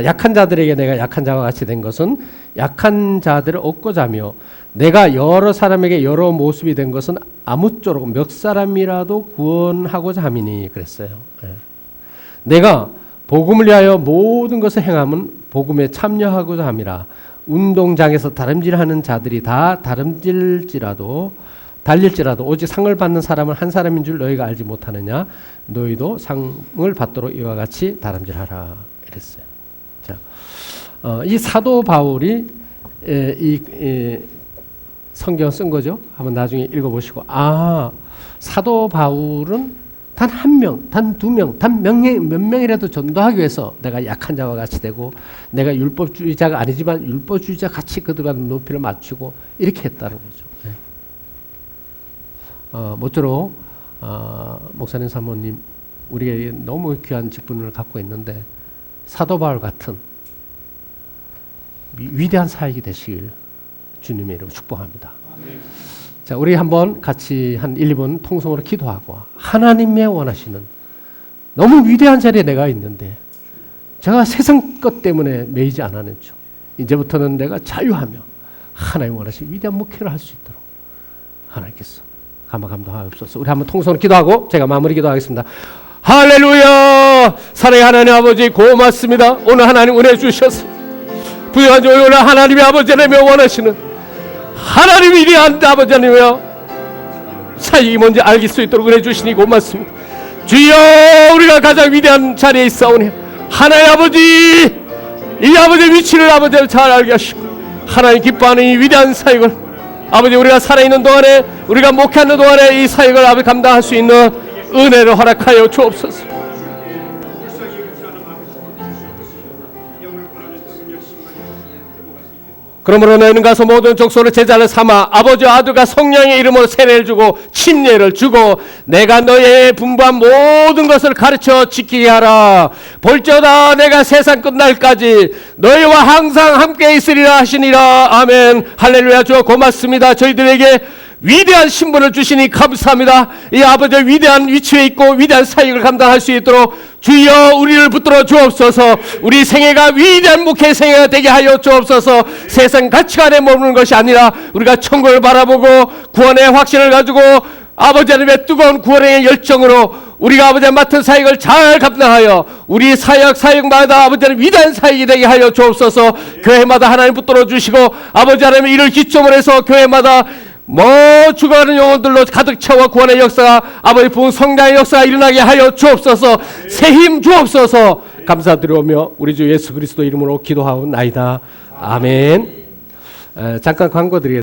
약한 자와 같이 된 것은 약한 자들을 얻고자 하며 내가 여러 사람에게 여러 모습이 된 것은 아무쪼록 몇 사람이라도 구원하고자 함이니 그랬어요. 내가 복음을 위하여 모든 것을 행함은 복음에 참여하고자 함이라. 운동장에서 다름질하는 자들이 다 달릴지라도 오직 상을 받는 사람은 한 사람인 줄 너희가 알지 못하느냐. 너희도 상을 받도록 이와 같이 다름질하라 이랬어요. 자, 이 사도 바울이 이 성경 쓴 거죠. 한번 나중에 읽어보시고 사도 바울은 단 한 명, 단 두 명, 단 몇 명이라도 전도하기 위해서 내가 약한 자와 같이 되고 내가 율법주의자가 아니지만 율법주의자 같이 그들과 높이를 맞추고 이렇게 했다는 거죠. 모쪼록 목사님 사모님 우리에게 너무 귀한 직분을 갖고 있는데 사도 바울 같은 위대한 사역이 되시길 주님의 이름으로 축복합니다. 자, 우리 한번 같이 한 1, 2분 통성으로 기도하고 하나님의 원하시는 너무 위대한 자리에 내가 있는데 제가 세상 것 때문에 매이지 않았는지 이제부터는 내가 자유하며 하나님 원하시는 위대한 목회를 할 수 있도록 하나님께서 감동하옵소서. 우리 한번 통성으로 기도하고 제가 마무리 기도하겠습니다. 할렐루야. 사랑의 하나님 아버지 고맙습니다. 오늘 하나님 은혜 주셔서 부유한 저희 오늘 하나님의 아버지 하나님의 원하시는 하나님이 위대한 아버지 하나님이여 사역이 뭔지 알 수 있도록 은혜 주시니 고맙습니다. 주여 우리가 가장 위대한 자리에 있사오니 하나님 아버지 이 아버지의 위치를 아버지를 잘 알게 하시고 하나님 기뻐하는 이 위대한 사역을 아버지 우리가 살아있는 동안에 우리가 목회하는 동안에 이 사역을 아버지 감당할 수 있는 은혜를 허락하여 주옵소서. 그러므로 너희는 가서 모든 족속을 제자를 삼아 아버지와 아들과 성령의 이름으로 세례를 주고 침례를 주고 내가 너희의 분부한 모든 것을 가르쳐 지키게 하라. 볼지어다 내가 세상 끝날까지 너희와 항상 함께 있으리라 하시니라. 아멘. 할렐루야. 주여 고맙습니다. 저희들에게 위대한 신분을 주시니 감사합니다. 이 아버지의 위대한 위치에 있고 위대한 사역을 감당할 수 있도록 주여 우리를 붙들어 주옵소서. 우리 생애가 위대한 목회 생애가 되게 하여 주옵소서. 세상 가치관에 머무는 것이 아니라 우리가 천국을 바라보고 구원의 확신을 가지고 아버지 하나님의 뜨거운 구원의 열정으로 우리가 아버지 맡은 사역을 잘 감당하여 우리 사역마다 아버지 하나님 위대한 사역이 되게 하여 주옵소서. 교회마다 하나님 붙들어 주시고 아버지 하나님 이를 기점으로 해서 교회마다 죽어가는 영혼들로 가득 채워 구원의 역사가 아버지 부흥 성장의 역사가 일어나게 하여 주옵소서. 새 힘 주옵소서. 감사드리오며 우리 주 예수 그리스도 이름으로 기도하옵나이다. 아멘. 잠깐 광고 드리겠습니다.